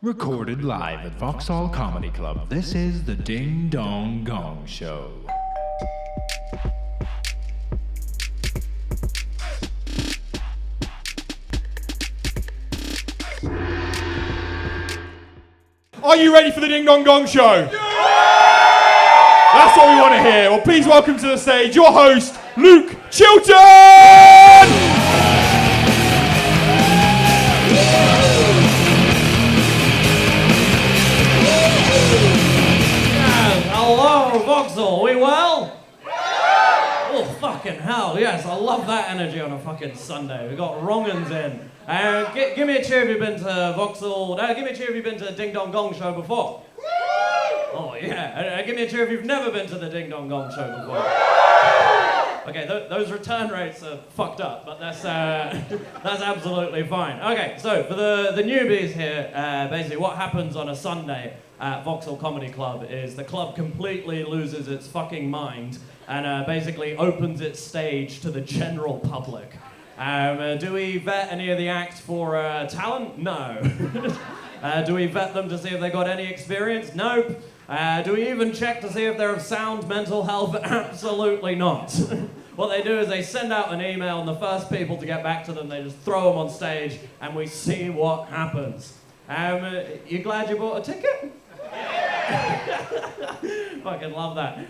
Recorded live at Vauxhall Comedy Club, this is the Ding Dong Gong Show. Are you ready for the Ding Dong Gong Show? Yeah! That's what we want to hear. Well, please welcome to the stage your host, Luke Chilton! Hello, Vauxhall, we well? Oh, fucking hell, yes, I love that energy on a fucking Sunday. We got wrong-uns in. Give me a cheer if you've been to Vauxhall. Give me a cheer if you've been to the Ding Dong Gong Show before. Oh, yeah. Give me a cheer if you've never been to the Ding Dong Gong Show before. Okay, those return rates are fucked up, but that's absolutely fine. Okay, so for the newbies here, basically what happens on a Sunday at Vauxhall Comedy Club is the club completely loses its fucking mind and basically opens its stage to the general public. Do we vet any of the acts for talent? No. Do we vet them to see if they got any experience? Nope. Do we even check to see if they're of sound mental health? Absolutely not. What they do is they send out an email, and the first people to get back to them, they just throw them on stage, and we see what happens. You glad you bought a ticket? Fucking love that.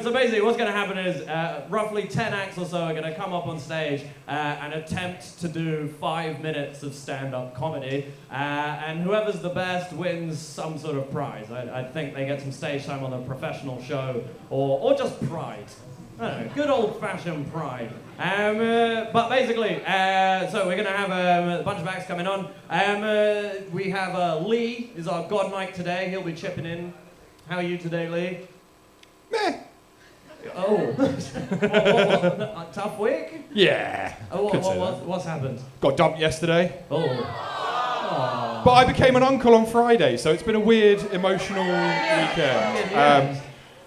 So basically what's going to happen is roughly 10 acts or so are going to come up on stage and attempt to do 5 minutes of stand-up comedy, and whoever's the best wins some sort of prize. I think they get some stage time on a professional show or just pride. I don't know, good old-fashioned pride. But basically, so we're going to have a bunch of acts coming on. We have Lee is our god mic today. He'll be chipping in. How are you today, Lee? Meh. Oh. What, tough week? Yeah. What's happened? Got dumped yesterday. Oh. But I became an uncle on Friday, so it's been a weird, emotional weekend. Yeah.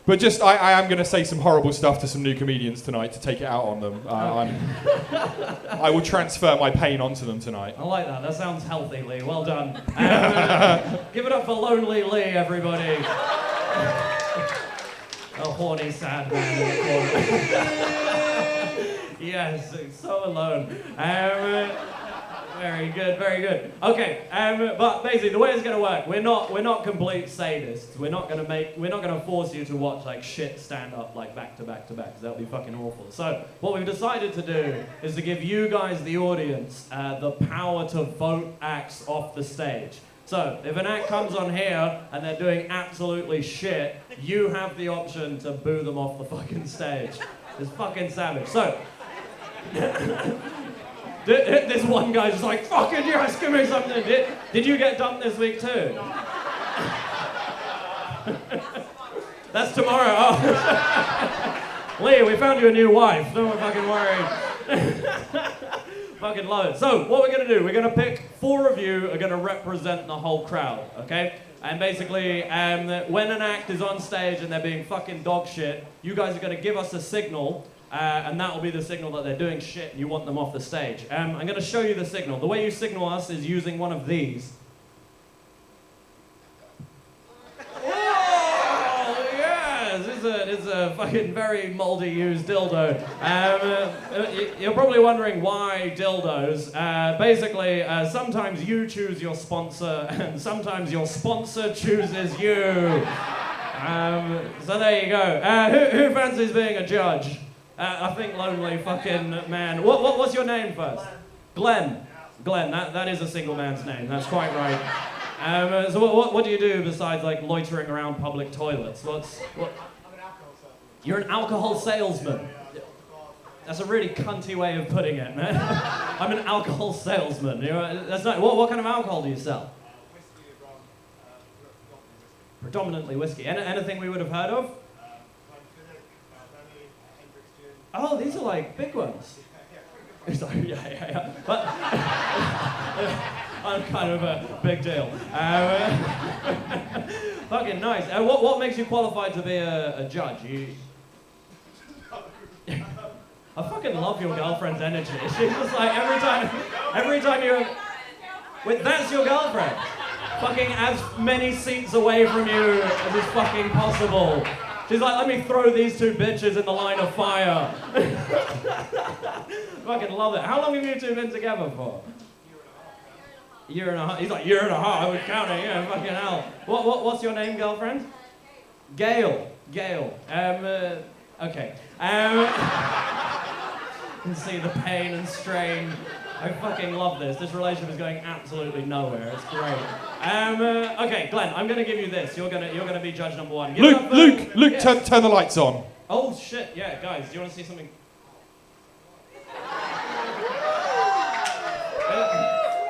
But just, I am going to say some horrible stuff to some new comedians tonight to take it out on them. I will transfer my pain onto them tonight. I like that. That sounds healthy, Lee. Well done. Give it up for Lonely Lee, everybody. A horny, sad man in the corner. Yes, so alone. Very good, very good. Okay, but basically the way it's gonna work, we're not complete sadists. We're not gonna force you to watch like shit stand up like back to back to back, because that'll be fucking awful. So what we've decided to do is to give you guys, the audience, the power to vote acts off the stage. So if an act comes on here and they're doing absolutely shit, you have the option to boo them off the fucking stage. It's fucking savage. So. This one guy's just like, fucking yes, give me something. Did you get dumped this week too? That's tomorrow. Oh. Lee, we found you a new wife. Don't fucking worry. Fucking love it. So, what we're going to do, we're going to pick 4 of you are going to represent the whole crowd, okay? And basically, when an act is on stage and they're being fucking dog shit, you guys are going to give us a signal. And that will be the signal that they're doing shit and you want them off the stage. I'm going to show you the signal. The way you signal us is using one of these. Oh, yes! It's a fucking very moldy used dildo. You're probably wondering why dildos. Basically, sometimes you choose your sponsor and sometimes your sponsor chooses you. So there you go. Who fancies being a judge? I think lonely fucking man. What's your name first? Glenn. Glenn, that is a single man's name. That's quite right. So what do you do besides like loitering around public toilets? What? I'm an alcohol salesman. You're an alcohol salesman. That's a really cunty way of putting it, man. I'm an alcohol salesman. That's not. What kind of alcohol do you sell? Whiskey, rum, Predominantly whiskey. Anything we would have heard of? Oh, these are like big ones. Sorry, yeah. But I'm kind of a big deal. Fucking nice. What makes you qualified to be a judge? I fucking love your girlfriend's energy. She's just like every time you. Wait, that's your girlfriend. fucking as many seats away from you as is fucking possible. She's like, let me throw these two bitches in the line of fire. Fucking love it. How long have you two been together for? Year and a half. He's like, year and a half. I was counting. Yeah, fucking hell. What's your name, girlfriend? Gail. Gail. Okay. You can see the pain and strain. I fucking love this. This relationship is going absolutely nowhere. It's great. Okay, Glenn, I'm gonna give you this. You're gonna be judge number one. Luke, yes. turn the lights on. Oh shit, yeah, guys, do you want to see something?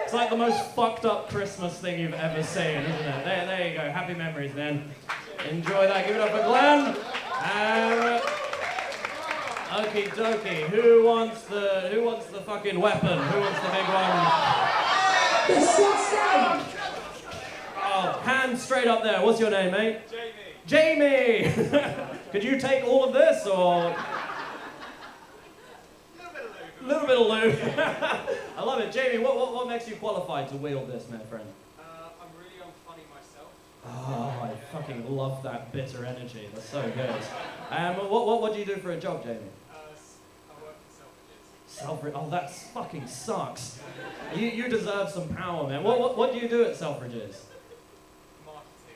It's like the most fucked up Christmas thing you've ever seen, isn't it? There you go. Happy memories, man. Enjoy that. Give it up for Glenn. Okie dokie. Who wants the fucking weapon? Who wants the big one? Oh, hand straight up there. What's your name, mate? Jamie. Could you take all of this, or? Little bit of lube. I love it. Jamie, what makes you qualified to wield this, my friend? I'm really unfunny myself. Oh, I fucking love that bitter energy. That's so good. What do you do for a job, Jamie? I work for Selfridges. Oh, that fucking sucks. You deserve some power, man. What do you do at Selfridges? Marketing.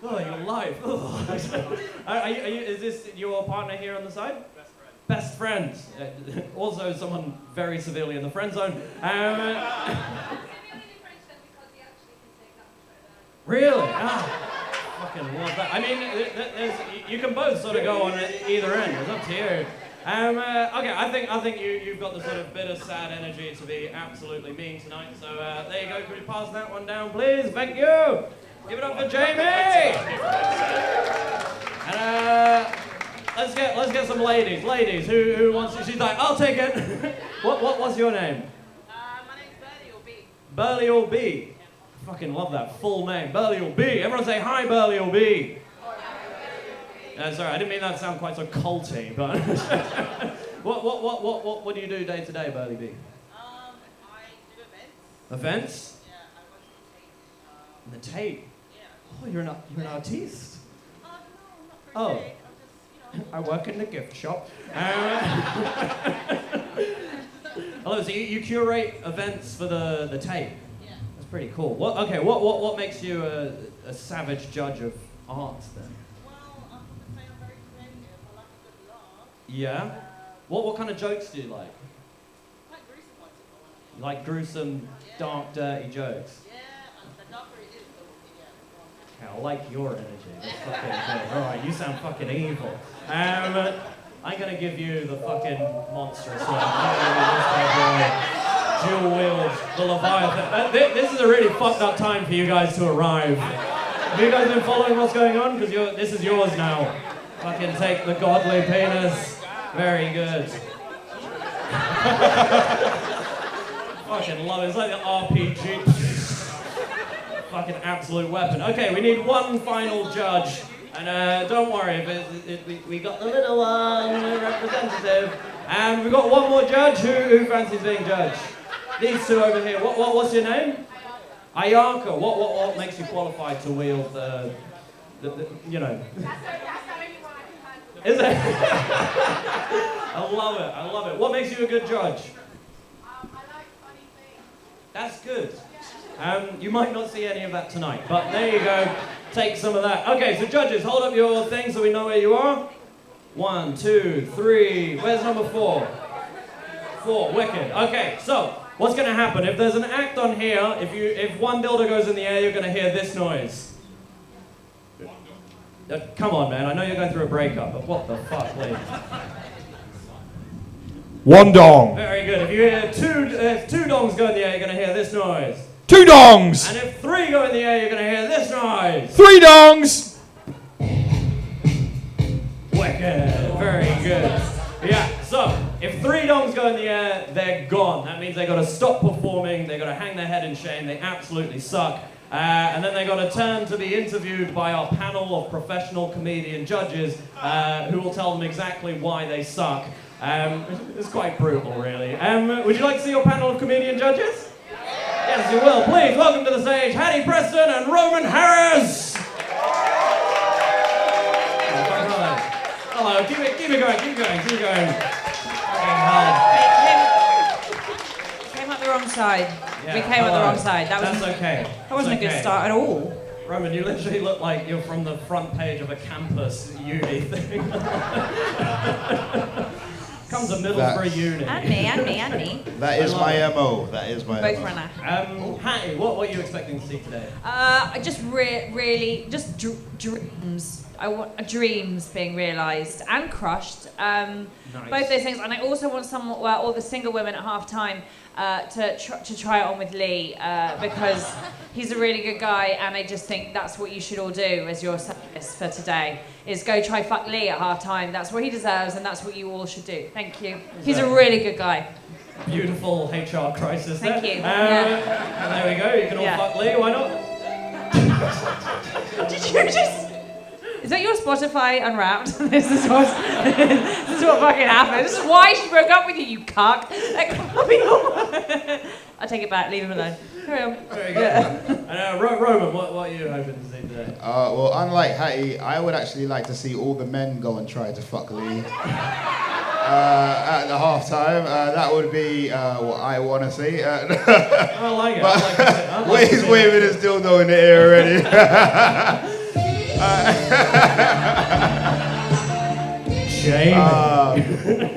Oh, your life. Oh. Is this your partner here on the side? Best friend. Best friends. Also, someone very severely in the friend zone. Really? Fucking love that. I mean, you can both sort of go on either end. It's up to you. Okay, I think you've got the sort of bitter, sad energy to be absolutely mean tonight. So there you go. Could we pass that one down, please? Thank you. Give it up for Jamie. And let's get some ladies. Ladies, who wants to? She's like, I'll take it. What's your name? My name's Burley or B. Burley or B. Fucking love that full name, Burley or B. Everyone say hi, Burley or B. Sorry, I didn't mean that to sound quite so culty, but what do you do day to day, Burley B? I do events. Events? Yeah, I work The tape. Yeah. Oh, you're an artiste. No, not per Oh. se. I'm just, I work in the gift shop. Hello, so you curate events for the tape. Yeah. That's pretty cool. What makes you a savage judge of art then? Well, I'm going to say I'm very creative. I like a good laugh. Yeah. What kind of jokes do you like? Quite gruesome ones if I want to. You like gruesome, dark, dirty jokes? Yeah, and the darker it is, the I like your energy. That's fucking good. Alright, you sound fucking evil. I'm gonna give you the fucking monstrous one. I'm gonna give this bad boy, dual wield, the Leviathan. This is a really fucked up time for you guys to arrive. Have you guys been following what's going on? Because this is yours now. Fucking take the godly penis. Very good. Fucking love it. It's like the RPG. Fucking absolute weapon. Okay, we need one final judge. And don't worry, we got the little representative. And we've got one more judge. Who fancies being judged? These two over here. What's your name? Ayaka. What makes you qualified to wield the you know? That's the only one I can Is it? I love it. What makes you a good judge? I like funny things. That's good. You might not see any of that tonight, but there you go. Take some of that. Okay, so judges, hold up your thing so we know where you are. 1, 2, 3. Where's number 4? 4. Wicked. Okay, so what's going to happen? If there's an act on here, if one dildo goes in the air, you're going to hear this noise. Come on, man. I know you're going through a breakup, but what the fuck, please? One dong. Very good. If you hear two dongs go in the air, you're going to hear this noise. 2 dongs. And if 3 go in the air, you're going to hear this noise. 3 dongs. Wicked. Very good. Yeah, so if 3 dongs go in the air, they're gone. That means they got to stop performing, they got to hang their head in shame, they absolutely suck. And then they got to turn to be interviewed by our panel of professional comedian judges who will tell them exactly why they suck. It's quite brutal, really. Would you like to see your panel of comedian judges? Yes, you will. Please welcome to the stage Hattie Preston and Roman Harris. Hello, keep it going. Came up the wrong side. Yeah, We came up the wrong side. That's okay. That wasn't a good start at all. Roman, you literally look like you're from the front page of a campus uni thing. Comes a Middlesbrough uni. And me. That is my MO. That is my Both MO. runner. Hattie, what are you expecting to see today? I just really, just dreams. I want dreams being realised and crushed. Both those things. And I also want all the single women at half time to try it on with Lee because he's a really good guy, and I just think that's what you should all do as your service for today, is go try fuck Lee at half time. That's what he deserves, and that's what you all should do. Thank you. He's a really good guy. Beautiful HR crisis there. Thank you. And there we go, you can all fuck Lee, why not? Did you just... Is that your Spotify Unwrapped? This is what fucking happened. This is why she broke up with you, you cuck. That can't be all. I'll take it back, leave him alone. Carry on. Very good. And Roman, what are you hoping to see today? Well, unlike Hattie, I would actually like to see all the men go and try to fuck Lee at the half-time. That would be what I want to see. I like it. He's waving his dildo in the air already. Shame.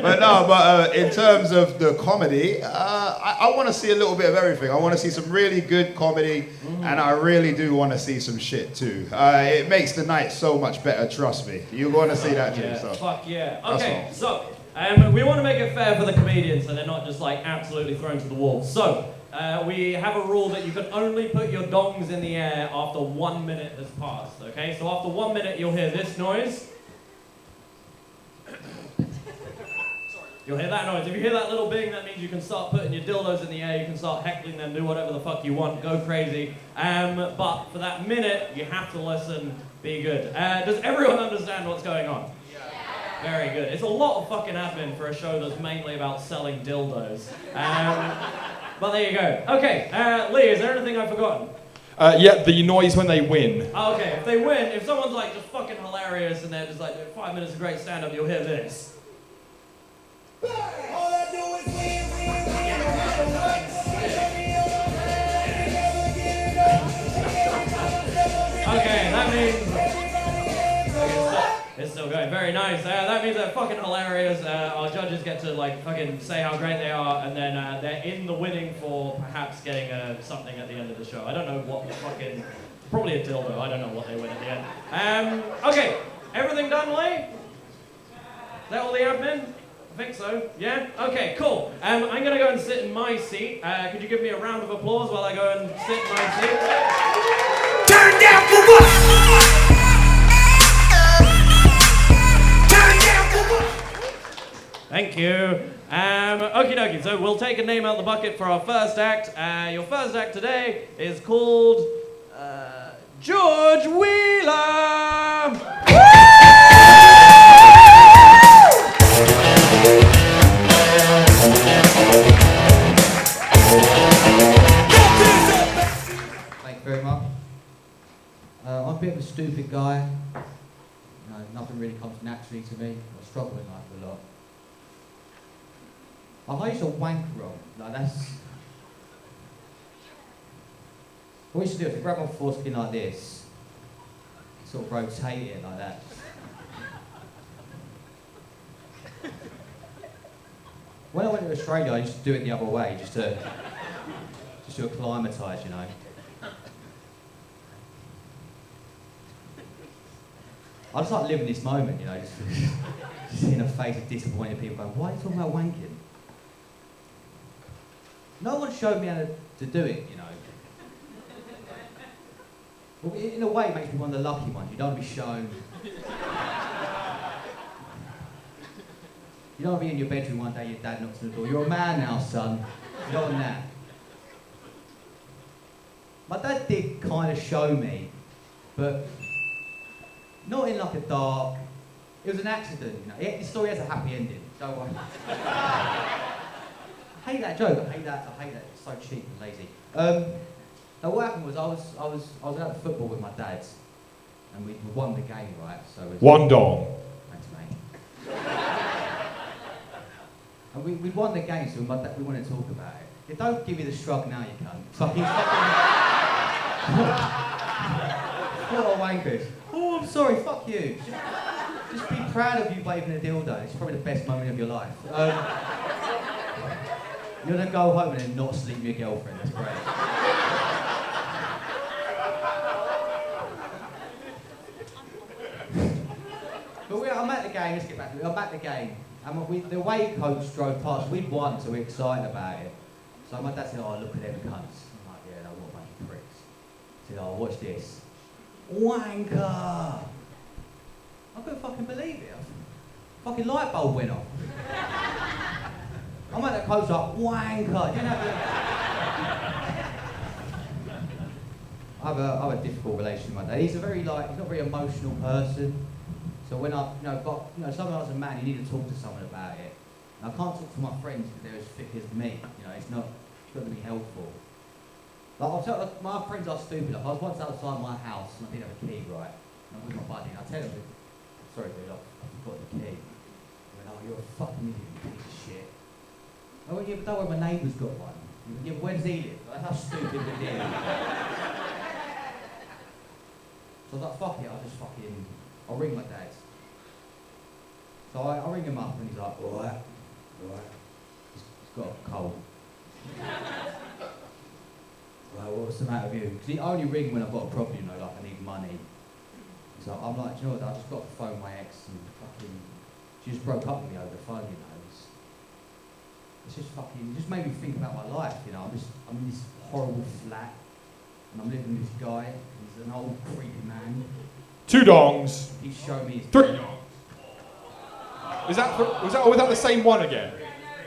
But in terms of the comedy, I want to see a little bit of everything. I want to see some really good comedy, and I really do want to see some shit too. It makes the night so much better, trust me. You want to see that too. Yeah, So. fuck yeah. That's Okay, all. so we want to make it fair for the comedians so they're not just like absolutely thrown to the wolves. So we have a rule that you can only put your dongs in the air after 1 minute has passed, okay? So after 1 minute you'll hear this noise. You'll hear that noise. If you hear that little bing, that means you can start putting your dildos in the air, you can start heckling them, do whatever the fuck you want, go crazy. But for that minute, you have to listen, be good. Does everyone understand what's going on? Very good. It's a lot of fucking admin for a show that's mainly about selling dildos. But there you go. Okay, Lee, is there anything I've forgotten? Yeah, the noise when they win. Oh, okay, if they win, if someone's like just fucking hilarious and they're just like 5 minutes of great stand-up, you'll hear this. Okay, that means... It's still going. Very nice. That means they're fucking hilarious. Our judges get to like fucking say how great they are, and then they're in the winning for perhaps getting something at the end of the show. I don't know what the fucking... Probably a dildo. I don't know what they win at the end. Okay, everything done, Lee? Is that all the admin? I think so. Yeah? Okay, cool. I'm going to go and sit in my seat. Could you give me a round of applause while I go and sit in my seat? Turn down for what? Turn down for what? Thank you. Okie dokie, so we'll take a name out of the bucket for our first act. Your first act today is called George Wheeler! Thank you very much. I'm a bit of a stupid guy. You know, nothing really comes naturally to me. I struggle in life a lot. I used to wank wrong. Like that's. What I used to do is grab my foreskin like this, sort of rotate it like that. When I went to Australia, I used to do it the other way, just to acclimatise, you know. I just like living this moment, you know, just seeing a face of disappointed people going, why are you talking about wanking? No one showed me how to do it, you know. Well, in a way, it makes me one of the lucky ones. You don't want to be shown. You don't want to be in your bedroom one day, your dad knocks on the door. You're a man now, son. You don't want that. My dad did kind of show me, but not in like a dark... It was an accident, you know. The story has a happy ending, don't worry. I hate that joke. I hate that. It's so cheap and lazy. Now what happened was I was at football with my dad, and we won the game, right? So it was, One dong. Thanks, mate. And we won the game, so we wanted to talk about it. Yeah, don't give me the shrug now, you cunt. Fucking. What a wankers. Oh, I'm sorry. Fuck you. Just be proud of you waving a dildo. It's probably the best moment of your life. You're gonna go home and then not sleep with your girlfriend. That's great. But I'm at the game. Let's get back to it. I'm at the game, and the away coach drove past. We'd won, so we're excited about it. So my dad said, "Oh, look at them cunts." I'm like, "Yeah, no, what a bunch of pricks." He said, "Oh, watch this." Wanker! I couldn't fucking believe it. Fucking light bulb went off. I'm at the coach like, wanker! You know, I have a difficult relationship with my dad. He's he's not a very emotional person. So when someone else a man, you need to talk to someone about it. And I can't talk to my friends because they're as thick as me. You know, it's not going to be helpful. My friends are stupid. Like, I was once outside my house and I didn't have a key, right? And I'm with my buddy and I tell him, sorry dude, I forgot the key. He went, "Oh, you're a fucking idiot, you piece of shit." I went, "Yeah, but don't worry, my neighbour's got one." He went, "Yeah, but where does he live?" Like, how stupid was he? So I was like, fuck it, I'll ring my dad. So I ring him up and he's like, alright. He's got a cold. Right, what's the matter with you? Because he only ring when I've got a problem, you know, like I need money. So I'm like, do you know what, I just got to phone my ex and fucking, she just broke up with me over the phone, you know. It's just fucking, it just made me think about my life, you know. I'm in this horrible flat and I'm living with this guy. He's an old creepy man. 2 dongs. He's showing me his 3 dongs. Was that the same one again?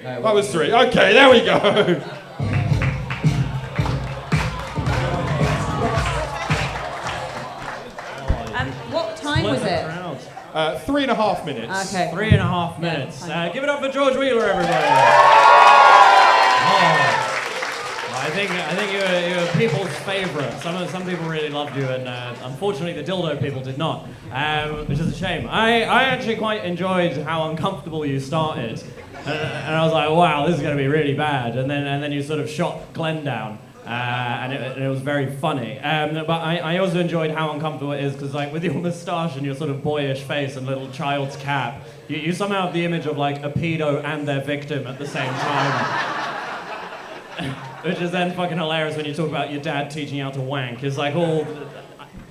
No, that was 3. Okay, there we go. What time was it? 3.5 minutes. Okay. 3.5 minutes. Give it up for George Wheeler, everybody. I think you're people's favourite. Some people really loved you, and unfortunately the dildo people did not, which is a shame. I actually quite enjoyed how uncomfortable you started, and I was like, wow, this is going to be really bad. And then you sort of shot Glenn down. And it was very funny. But I also enjoyed how uncomfortable it is because, like, with your moustache and your sort of boyish face and little child's cap, you somehow have the image of like a pedo and their victim at the same time. Which is then fucking hilarious when you talk about your dad teaching you how to wank. It's like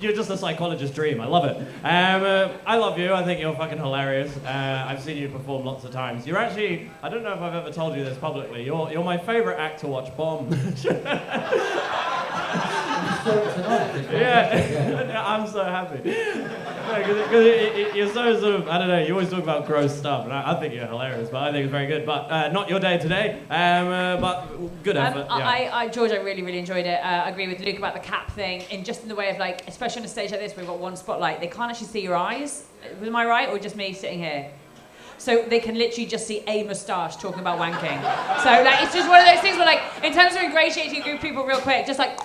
you're just a psychologist's dream. I love it. I love you. I think you're fucking hilarious. I've seen you perform lots of times. You're actually, I don't know if I've ever told you this publicly, you're my favourite act to watch bomb. Yeah, I'm so happy. Because you're so sort of, I don't know, you always talk about gross stuff, and I think you're hilarious, but I think it's very good. But not your day today, but good effort. Yeah. George, I really, really enjoyed it. I agree with Luke about the cap thing, in the way of, like, especially on a stage like this, we've got one spotlight, they can't actually see your eyes. Am I right, or just me sitting here? So they can literally just see a moustache talking about wanking. So, like, it's just one of those things where, like, in terms of ingratiating a group of people real quick, just like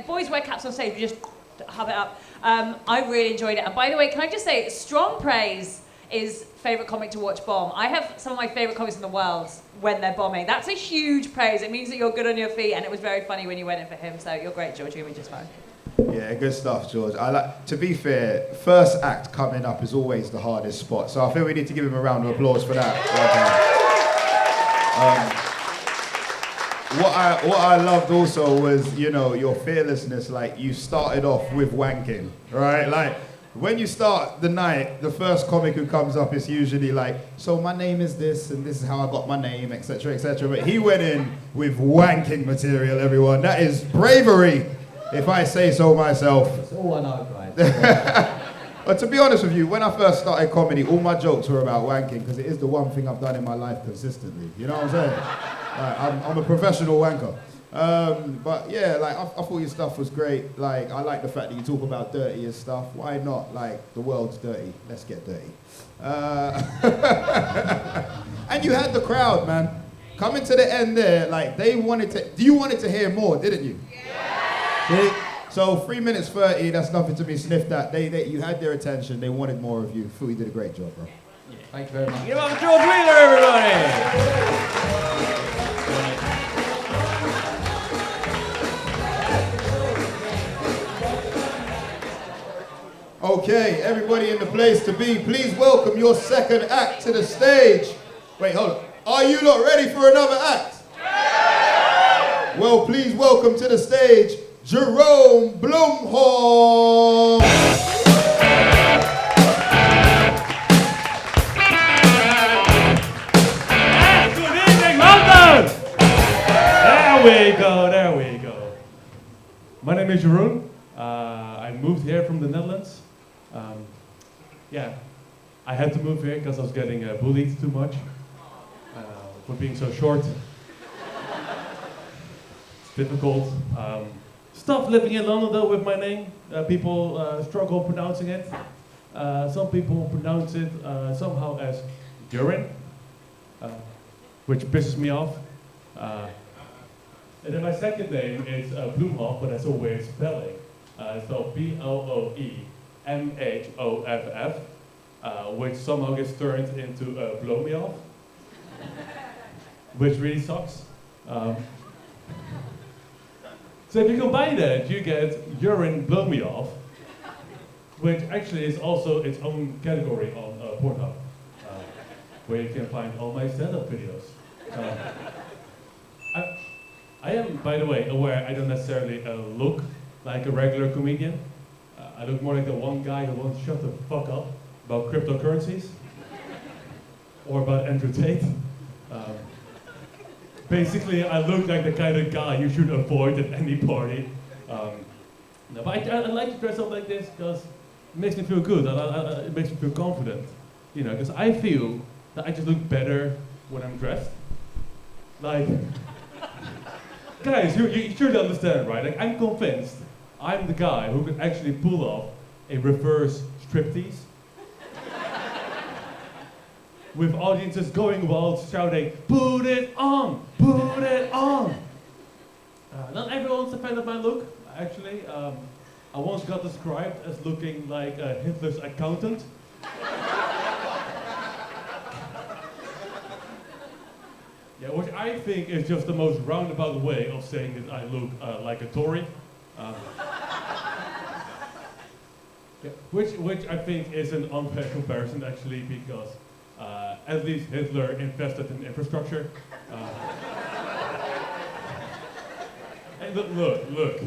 boys wear caps on stage, you just hub it up. I really enjoyed it. And by the way, can I just say, strong praise is favourite comic to watch bomb. I have some of my favourite comics in the world when they're bombing. That's a huge praise. It means that you're good on your feet, and it was very funny when you went in for him. So you're great, George. You're just fine. Yeah, good stuff, George. To be fair, first act coming up is always the hardest spot. So I feel we need to give him a round of applause for that. What I loved also was, you know, your fearlessness. Like, you started off with wanking, right? Like, when you start the night, the first comic who comes up is usually like, so my name is this, and this is how I got my name, etc., etc. But he went in with wanking material, everyone. That is bravery, if I say so myself. That's all I know, guys. But to be honest with you, when I first started comedy, all my jokes were about wanking, because it is the one thing I've done in my life consistently. You know what I'm saying? I'm a professional wanker. But yeah, like, I thought your stuff was great. Like, I like the fact that you talk about dirty and stuff. Why not? Like, the world's dirty. Let's get dirty. And you had the crowd, man. coming to the end there, like you wanted to hear more, didn't you? Yeah. See? So 3 minutes 30, that's nothing to be sniffed at. You had their attention. They wanted more of you. Phil, you did a great job, bro. Thank you very much. Give up George Wheeler, everybody! Okay, everybody in the place to be, please welcome your second act to the stage. Wait, hold on. Are you not ready for another act? Yeah. Well, please welcome to the stage, Jerome Blumholm. Good evening, London! There we go. My name is Jeroen. I moved here from the Netherlands. I had to move here because I was getting bullied too much for being so short. It's difficult. Stuff living in London though with my name. People struggle pronouncing it. Some people pronounce it somehow as urine, which pisses me off. And then my second name is Bloemhoff, but that's a weird spelling. So Bloemhoff, which somehow gets turned into blow me off, which really sucks. So if you combine that, you get urine blow me off, which actually is also its own category on Pornhub, where you can find all my stand-up videos. I am, by the way, aware I don't necessarily look like a regular comedian. I look more like the one guy who won't shut the fuck up about cryptocurrencies or about Andrew Tate. Basically, I look like the kind of guy you should avoid at any party. But I like to dress up like this because it makes me feel good. It makes me feel confident. You know, because I feel that I just look better when I'm dressed. Like, guys, you should understand, right? Like, I'm convinced I'm the guy who can actually pull off a reverse striptease with audiences going wild, shouting, "Put it on! Put it on!" Not everyone's a fan of my look, actually. I once got described as looking like Hitler's accountant. Yeah, which I think is just the most roundabout way of saying that I look like a Tory. Which I think is an unfair comparison actually, because at least Hitler invested in infrastructure. And look,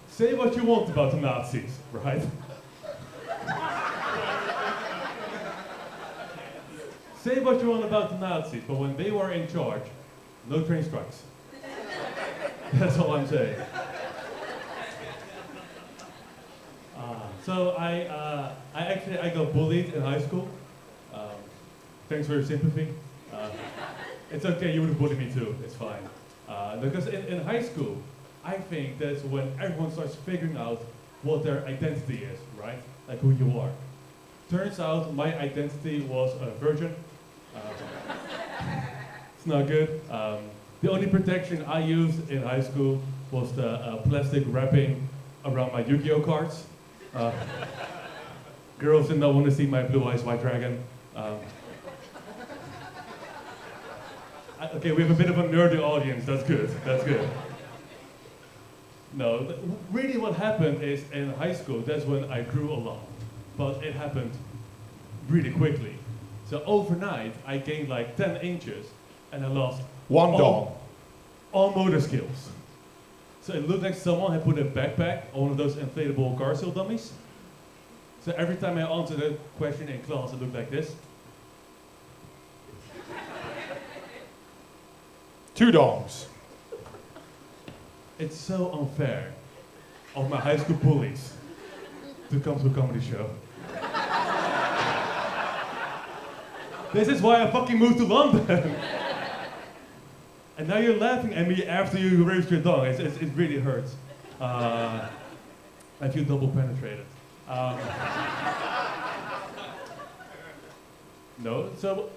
say what you want about the Nazis, right? Say what you want about the Nazis, but when they were in charge, no train strikes. That's all I'm saying. So I got bullied in high school. Thanks for your sympathy. It's okay, you would have bullied me too, it's fine. Because in high school, I think that's when everyone starts figuring out what their identity is, right? Like who you are. Turns out my identity was a virgin. It's not good. The only protection I used in high school was the plastic wrapping around my Yu-Gi-Oh cards. Girls did not want to see my blue eyes white dragon. Okay, we have a bit of a nerdy audience. That's good. That's good. No, really, what happened is in high school. That's when I grew a lot, but it happened really quickly. So overnight, I gained like 10 inches, and I lost all motor skills. So it looked like someone had put a backpack on one of those inflatable car seat dummies. So every time I answered a question in class, it looked like this. 2 dongs. It's so unfair of my high school bullies to come to a comedy show. This is why I fucking moved to London. And now you're laughing at me after you raised your dong. It really hurts. I feel double penetrated. No, so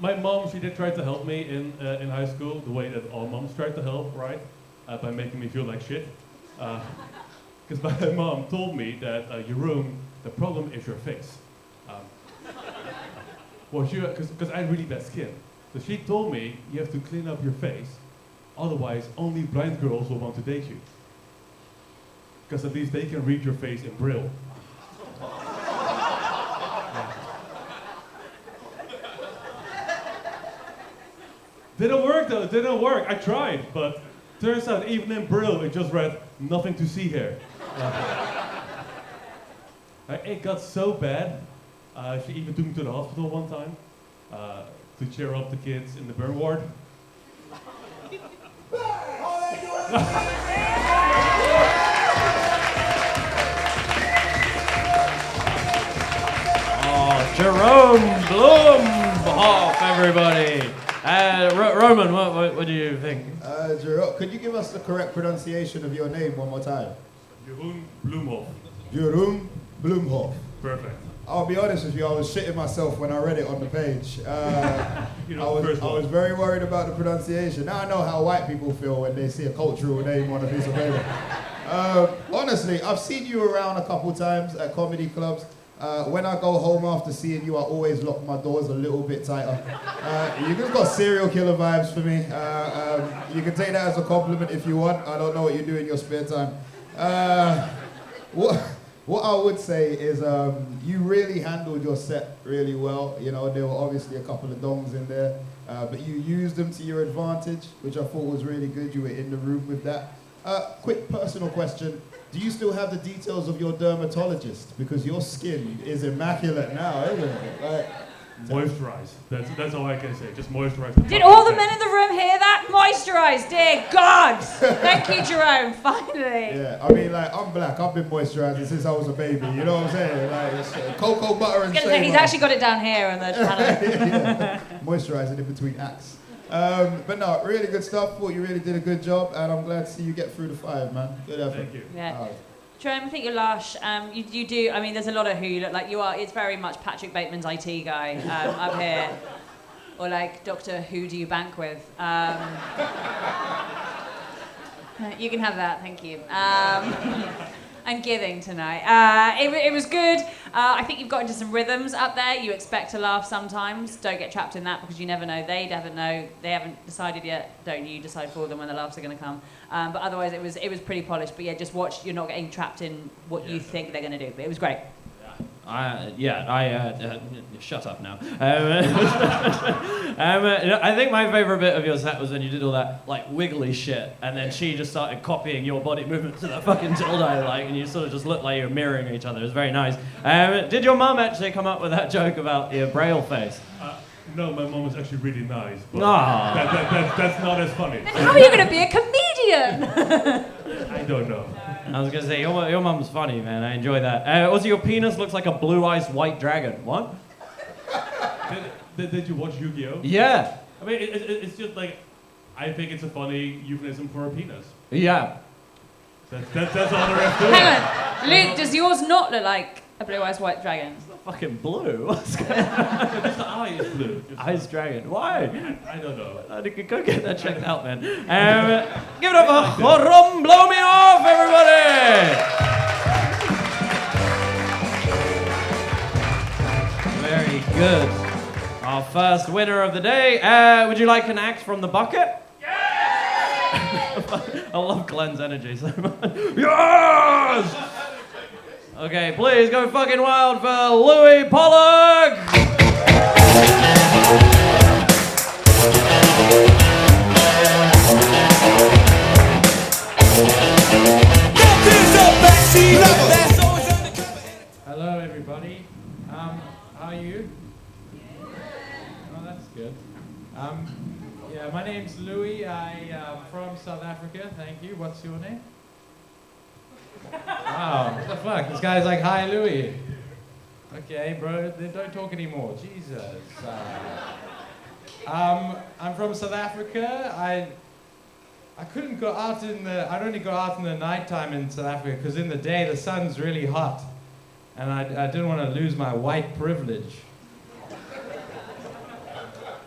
my mom, she did try to help me in high school the way that all moms tried to help, right? By making me feel like shit. Because my mom told me that your room, the problem is your face. Well, because I had really bad skin. So she told me you have to clean up your face, otherwise only blind girls will want to date you. Because at least they can read your face in Braille. Didn't work though, didn't work. I tried, but turns out even in Braille it just read nothing to see here. It got so bad, she even took me to the hospital one time to cheer up the kids in the burn ward. Oh, Jerome Blumhoff, everybody. Roman, what do you think? Jerome, could you give us the correct pronunciation of your name one more time? Jeroen Bloemhof. Jeroen Bloemhof. Perfect. I'll be honest with you, I was shitting myself when I read it on the page. You know, I was very worried about the pronunciation. Now I know how white people feel when they see a cultural name on a piece of paper. Honestly, I've seen you around a couple times at comedy clubs. When I go home after seeing you, I always lock my doors a little bit tighter. You just got serial killer vibes for me. You can take that as a compliment if you want. I don't know what you do in your spare time. What I would say is you really handled your set really well. You know, there were obviously a couple of dongs in there, but you used them to your advantage, which I thought was really good. You were in the room with that. Quick personal question. Do you still have the details of your dermatologist? Because your skin is immaculate now, isn't it? Like, moisturize. That's all I can say. Just moisturize. The Did all the men in the room hear that? Moisturize, dear God! Thank you, Jerome, finally. yeah, I mean, like, I'm black. I've been moisturizing since I was a baby. You know what I'm saying? Like, it's, cocoa butter and shea He's butter. actually got it down here on the channel. Yeah. Moisturizing in between acts. But no, really good stuff. Thought you really did a good job, and I'm glad to see you get through the 5, man. Good effort. Thank you. Yeah. Jerome, I think you're lush. You do, I mean, there's a lot of who you look like. You are, it's very much Patrick Bateman's IT guy up here. Or like, Doctor, who do you bank with? You can have that, thank you. I'm giving tonight. It was good. I think you've got into some rhythms up there. You expect to laugh sometimes. Don't get trapped in that because you never know. They never know. They haven't decided yet. Don't you decide for them when the laughs are going to come. But otherwise, it was pretty polished. But yeah, just watch. You're not getting trapped in what you think they're going to do. But it was great. Shut up now. I think my favorite bit of your set was when you did all that like wiggly shit, and then she just started copying your body movement to that fucking dildo, like, and you sort of just looked like you were mirroring each other. It was very nice. Did your mum actually come up with that joke about your braille face? No, my mom was actually really nice. But Ah. that's not as funny. Then how are you going to be a comedian? I don't know. I was gonna say your mum's funny, man. I enjoy that. Also, your penis looks like a blue-eyed white dragon. What? Did you watch Yu-Gi-Oh? Yeah. I mean, it's just like, I think it's a funny euphemism for a penis. Yeah. That's all there is to it. Hang on. Luke, does yours not look like a blue-eyed white dragon? Fucking blue. What's going on? Just the eye is blue. Just Eyes dragon. Why? I don't know. Go get that checked out, man. Give it up for Jorom Blow Me Off, everybody! Very good. Our first winner of the day. Would you like an act from the bucket? Yes! I love Glenn's energy so much. Yes! Okay, please go fucking wild for Louis Pollock! Hello, everybody. How are you? Oh, that's good. Yeah, my name's Louis. I am from South Africa. Thank you. What's your name? Wow, what the fuck? This guy's like, hi, Louis. Okay, bro, then don't talk anymore. Jesus. I'm from South Africa. I couldn't go out I'd only go out in the nighttime in South Africa because in the day the sun's really hot. And I didn't want to lose my white privilege.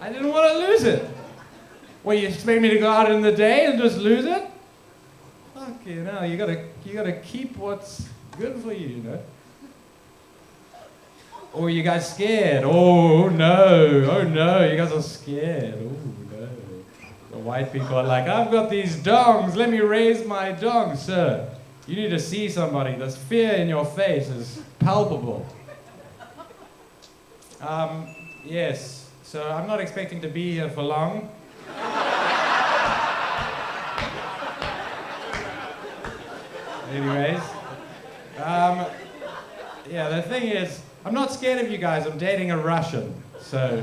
I didn't want to lose it. Well, you expect me to go out in the day and just lose it? Fuck you know, you gotta keep what's good for you, you know? Or you guys scared? Oh no, you guys are scared. Oh no. The white people are like, I've got these dongs, let me raise my dong, sir. You need to see somebody. This fear in your face is palpable. Yes, so I'm not expecting to be here for long. Anyways, yeah, the thing is, I'm not scared of you guys. I'm dating a Russian, so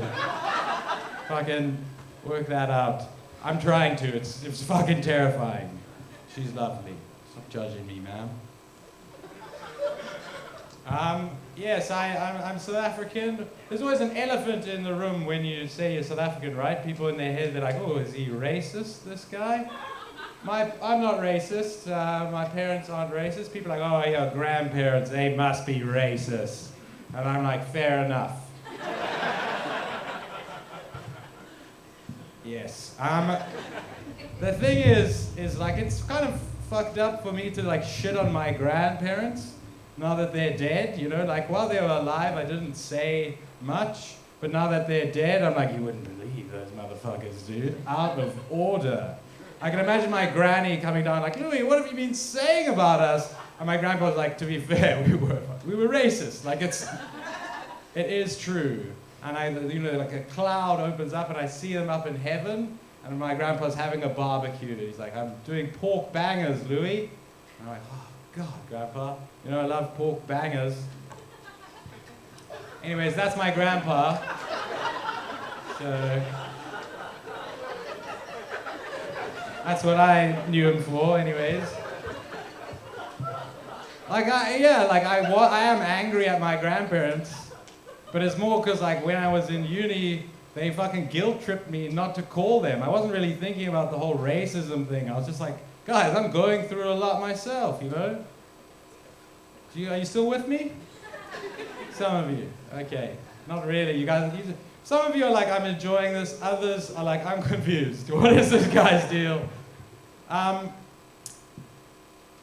fucking work that out. I'm trying to. It's fucking terrifying. She's lovely. Stop judging me, ma'am. Yes, I'm South African. There's always an elephant in the room when you say you're South African, right? People in their head, they're like, oh, is he racist, this guy? I'm not racist. My parents aren't racist. People are like, oh, your grandparents, they must be racist. And I'm like, fair enough. Yes. The thing is like, it's kind of fucked up for me to like shit on my grandparents now that they're dead, you know? Like, while they were alive, I didn't say much. But now that they're dead, I'm like, you wouldn't believe those motherfuckers, dude. Out of order. I can imagine my granny coming down like, Louis, what have you been saying about us? And my grandpa was like, to be fair, we were racist. Like, it is true. And you know, like a cloud opens up and I see them up in heaven and my grandpa's having a barbecue. He's like, I'm doing pork bangers, Louis. And I'm like, oh, God, Grandpa. You know, I love pork bangers. Anyways, that's my grandpa. So that's what I knew him for, anyways. Like, I am angry at my grandparents, but it's more because, like, when I was in uni, they fucking guilt-tripped me not to call them. I wasn't really thinking about the whole racism thing. I was just like, guys, I'm going through a lot myself, you know? Are you still with me? Some of you. Okay. Not really. You guys, some of you are like, I'm enjoying this. Others are like, I'm confused. What is this guy's deal?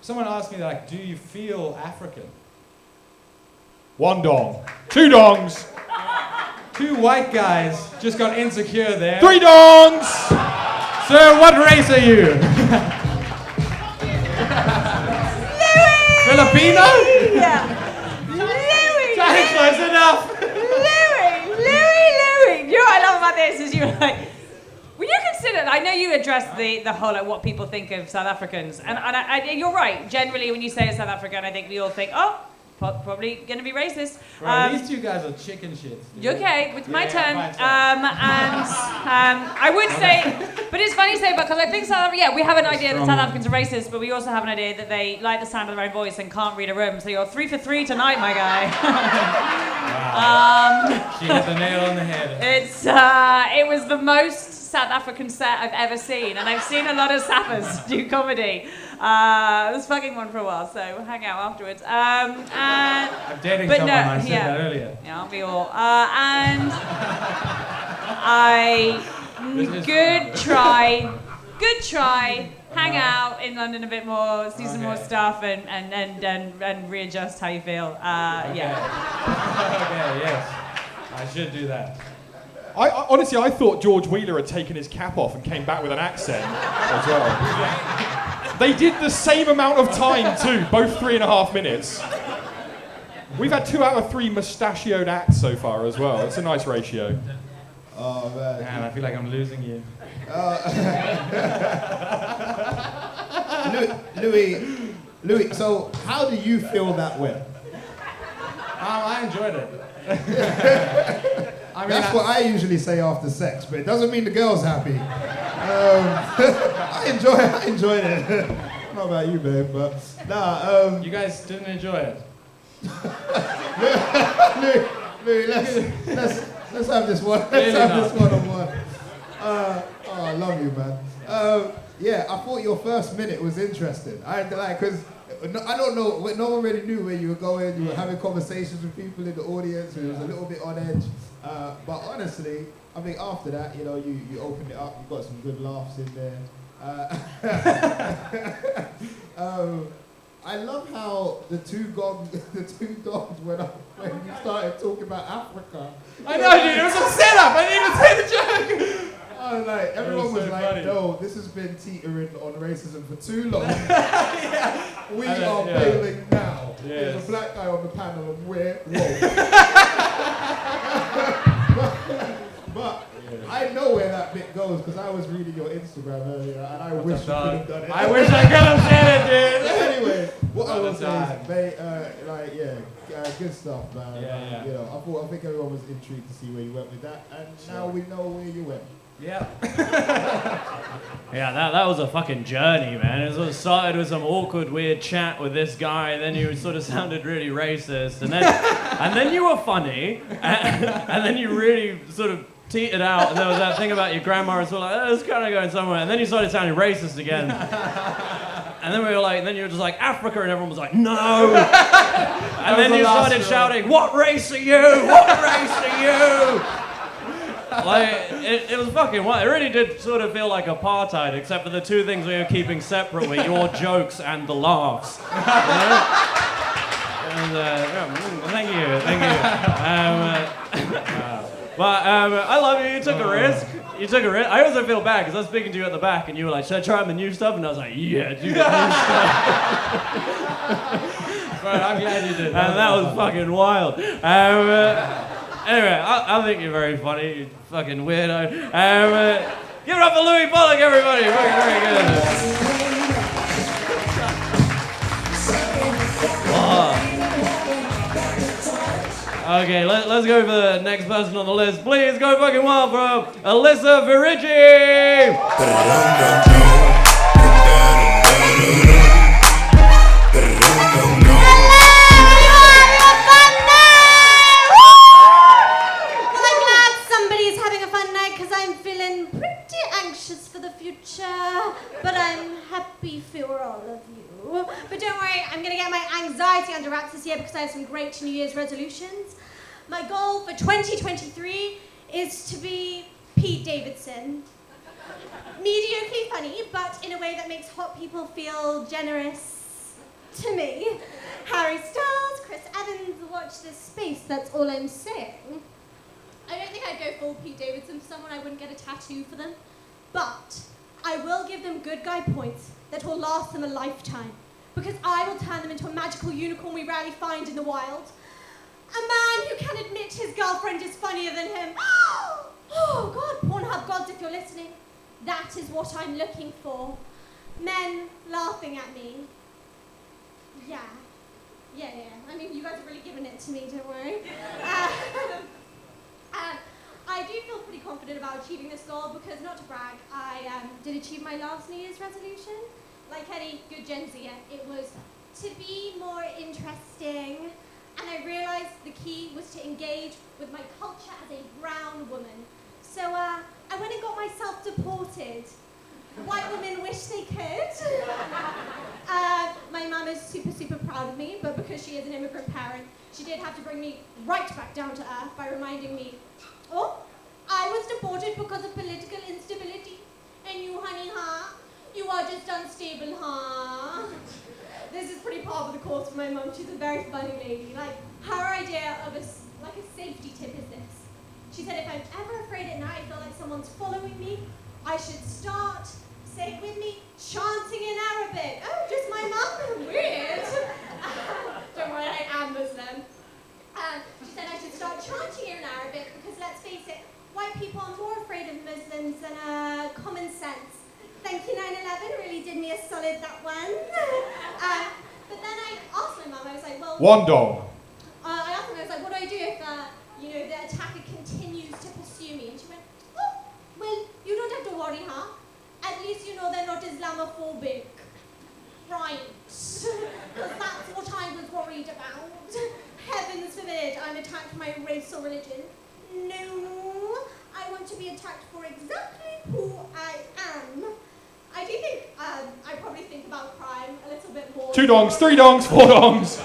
Someone asked me, like, do you feel African? 1 dong. 2 dongs. 2 white guys just got insecure there. 3 dongs! Sir, what race are you? Filipino? Yeah. Louis! Close enough. Louis! You know what I love about this is you're like, when you consider, I know you addressed the whole like what people think of South Africans, and you're right. Generally, when you say a South African, I think we all think, oh, probably going to be racist. Bro, these 2 guys are chicken shits. Dude. Okay, it's my turn. Fine. I would say, but it's funny to say, because I think we have an idea that South Africans are racist, but we also have an idea that they like the sound of their own voice and can't read a room. So you're 3 for 3 tonight, my guy. Wow. She hit the nail on the head. It was the most South African set I've ever seen, and I've seen a lot of Sappers do comedy. I was fucking one for a while, so we'll hang out afterwards. I'm dating someone, I said that earlier. Yeah, aren't we all? And good try. Hang out in London a bit more, see some more stuff, and readjust how you feel. Yeah. Okay, yes. I should do that. Honestly, I thought George Wheeler had taken his cap off and came back with an accent as well. They did the same amount of time too, both 3.5 minutes. We've had 2 out of 3 mustachioed acts so far as well. It's a nice ratio. Oh man. Man, I feel like I'm losing you. Louis, so how do you feel that went? I enjoyed it. That's what I usually say after sex, but it doesn't mean the girl's happy. I enjoyed it. I don't know about you, babe, but nah. You guys didn't enjoy it. Louis, let's have this one. Let's have this one-on-one. I love you, man. Yeah, I thought your first minute was interesting. Because I don't know, no one really knew where you were going. You were having conversations with people in the audience. It was a little bit on edge. But honestly, I think after that, you know, you opened it up, you got some good laughs in there. I love how the two dogs went up when you started talking about Africa. I know, dude. It was a setup. I didn't even say the joke. I was like, everyone was so like, funny. no, this has been teetering on racism for too long. We And are then, bailing now. Yes. There's a black guy on the panel and we're woke. But I know where that bit goes because I was reading your Instagram earlier and I wish you could have done it. I wish I could have said it, dude. Anyway, what I will say time. is, mate, good stuff, man. Yeah. You know, I think everyone was intrigued to see where you went with that, and now we know where you went. Yeah. Yeah, that was a fucking journey, man. It sort of started with some awkward, weird chat with this guy, and then you sort of sounded really racist, and then you were funny, and then you really sort of teetered out, and there was that thing about your grandma and sort of like, oh, it's kind of going somewhere, and then you started sounding racist again. And then we were like, and then you were just like, Africa, and everyone was like, no! And then you started shouting, what race are you? What race are you? Like, it was fucking wild. It really did sort of feel like apartheid, except for the two things we were keeping separate were your jokes and the laughs. You know? And, thank you. But I love you. You took a risk. I also feel bad because I was speaking to you at the back, and you were like, "Should I try the new stuff?" And I was like, "Yeah, do the new stuff." Right, I'm glad you did. And that was fucking wild. Anyway, I think you're very funny, you fucking weirdo. Give it up for Louis Pollock, everybody. Very, very good. Oh. Okay, let's go for the next person on the list. Please go fucking wild for Alyssa Virigi. But I'm happy for all of you. But don't worry, I'm going to get my anxiety under wraps this year because I have some great New Year's resolutions. My goal for 2023 is to be Pete Davidson. Mediocrely funny, but in a way that makes hot people feel generous to me. Harry Styles, Chris Evans, watch this space, that's all I'm saying. I don't think I'd go full Pete Davidson for someone. I wouldn't get a tattoo for them. But I will give them good guy points that will last them a lifetime, because I will turn them into a magical unicorn we rarely find in the wild. A man who can admit his girlfriend is funnier than him. Oh God, Pornhub gods, if you're listening, that is what I'm looking for. Men laughing at me. Yeah. I mean, you guys have really given it to me, don't worry. I do feel pretty confident about achieving this goal because, not to brag, I did achieve my last New Year's resolution. Like any good Gen Zer, it was to be more interesting, and I realized the key was to engage with my culture as a brown woman. So I went and got myself deported. White women wish they could. My mum is super, super proud of me, but because she is an immigrant parent, she did have to bring me right back down to earth by reminding me, oh, I was deported because of political instability. And you, honey, huh? You are just unstable, huh? This is pretty par for the course for my mum. She's a very funny lady. Like, her idea of a safety tip is this. She said, if I'm ever afraid at night, I feel like someone's following me, I should start, say it with me, chanting in Arabic. Oh, just my mum? Weird. Don't worry, I am Muslim. She said I should start chanting in Arabic because, let's face it, white people are more afraid of Muslims than common sense. Thank you, 9/11 really did me a solid, that one. But then I asked my mum, I was like, well... One dog. I asked her, I was like, what do I do if, the attacker continues to pursue me? And she went, oh, well, you don't have to worry, huh? At least you know they're not Islamophobic. Right. Because that's what I was worried about. Heavens forbid I'm attacked for my race or religion. No, I want to be attacked for exactly who I am. I do think I probably think about crime a little bit more. 2 dongs, 3 dongs, 4 dongs.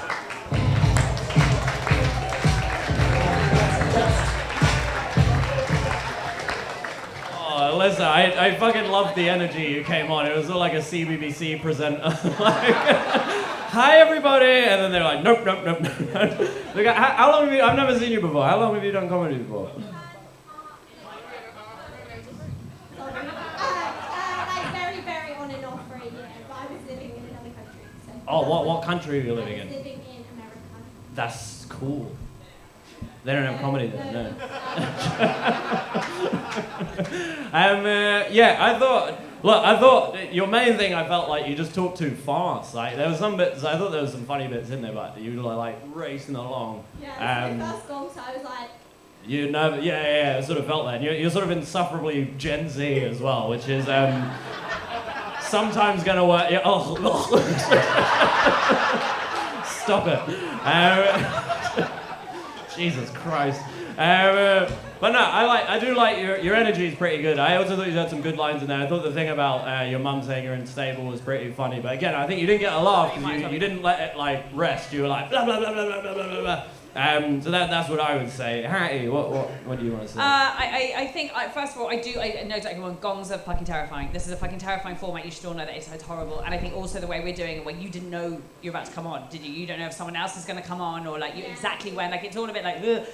Alyssa, I fucking loved the energy you came on. It was all like a CBBC presenter. Like, hi everybody, and then they're like, nope. Like, how long have you? I've never seen you before. How long have you done comedy before? Like very on and off for a year, but I was living in another country. So Oh, what country are you living I was in? living in America. That's cool. They don't have comedy there, no. Yeah, I thought your main thing, I felt like you just talked too fast. Like, there were some bits, I thought there was some funny bits in there, but you were like racing along. Yeah, this is my first Gong, so I was like, You know, yeah, I sort of felt that. And you're sort of insufferably Gen Z as well, which is sometimes going to work. Yeah, stop it. Jesus Christ. But no, I do like your energy is pretty good. I also thought you had some good lines in there. I thought the thing about your mum saying you're unstable was pretty funny. But again, I think you didn't get a laugh because you didn't let it like rest. You were like blah blah blah blah blah blah blah blah. So that's what I would say. Hattie, what do you want to say? I think, first of all, I know exactly what Gongs are fucking terrifying. This is a fucking terrifying format. You should all know that it's horrible. And I think also the way we're doing it, when you didn't know you're about to come on, did you? You don't know if someone else is going to come on or like you exactly when. Like it's all a bit like, ugh.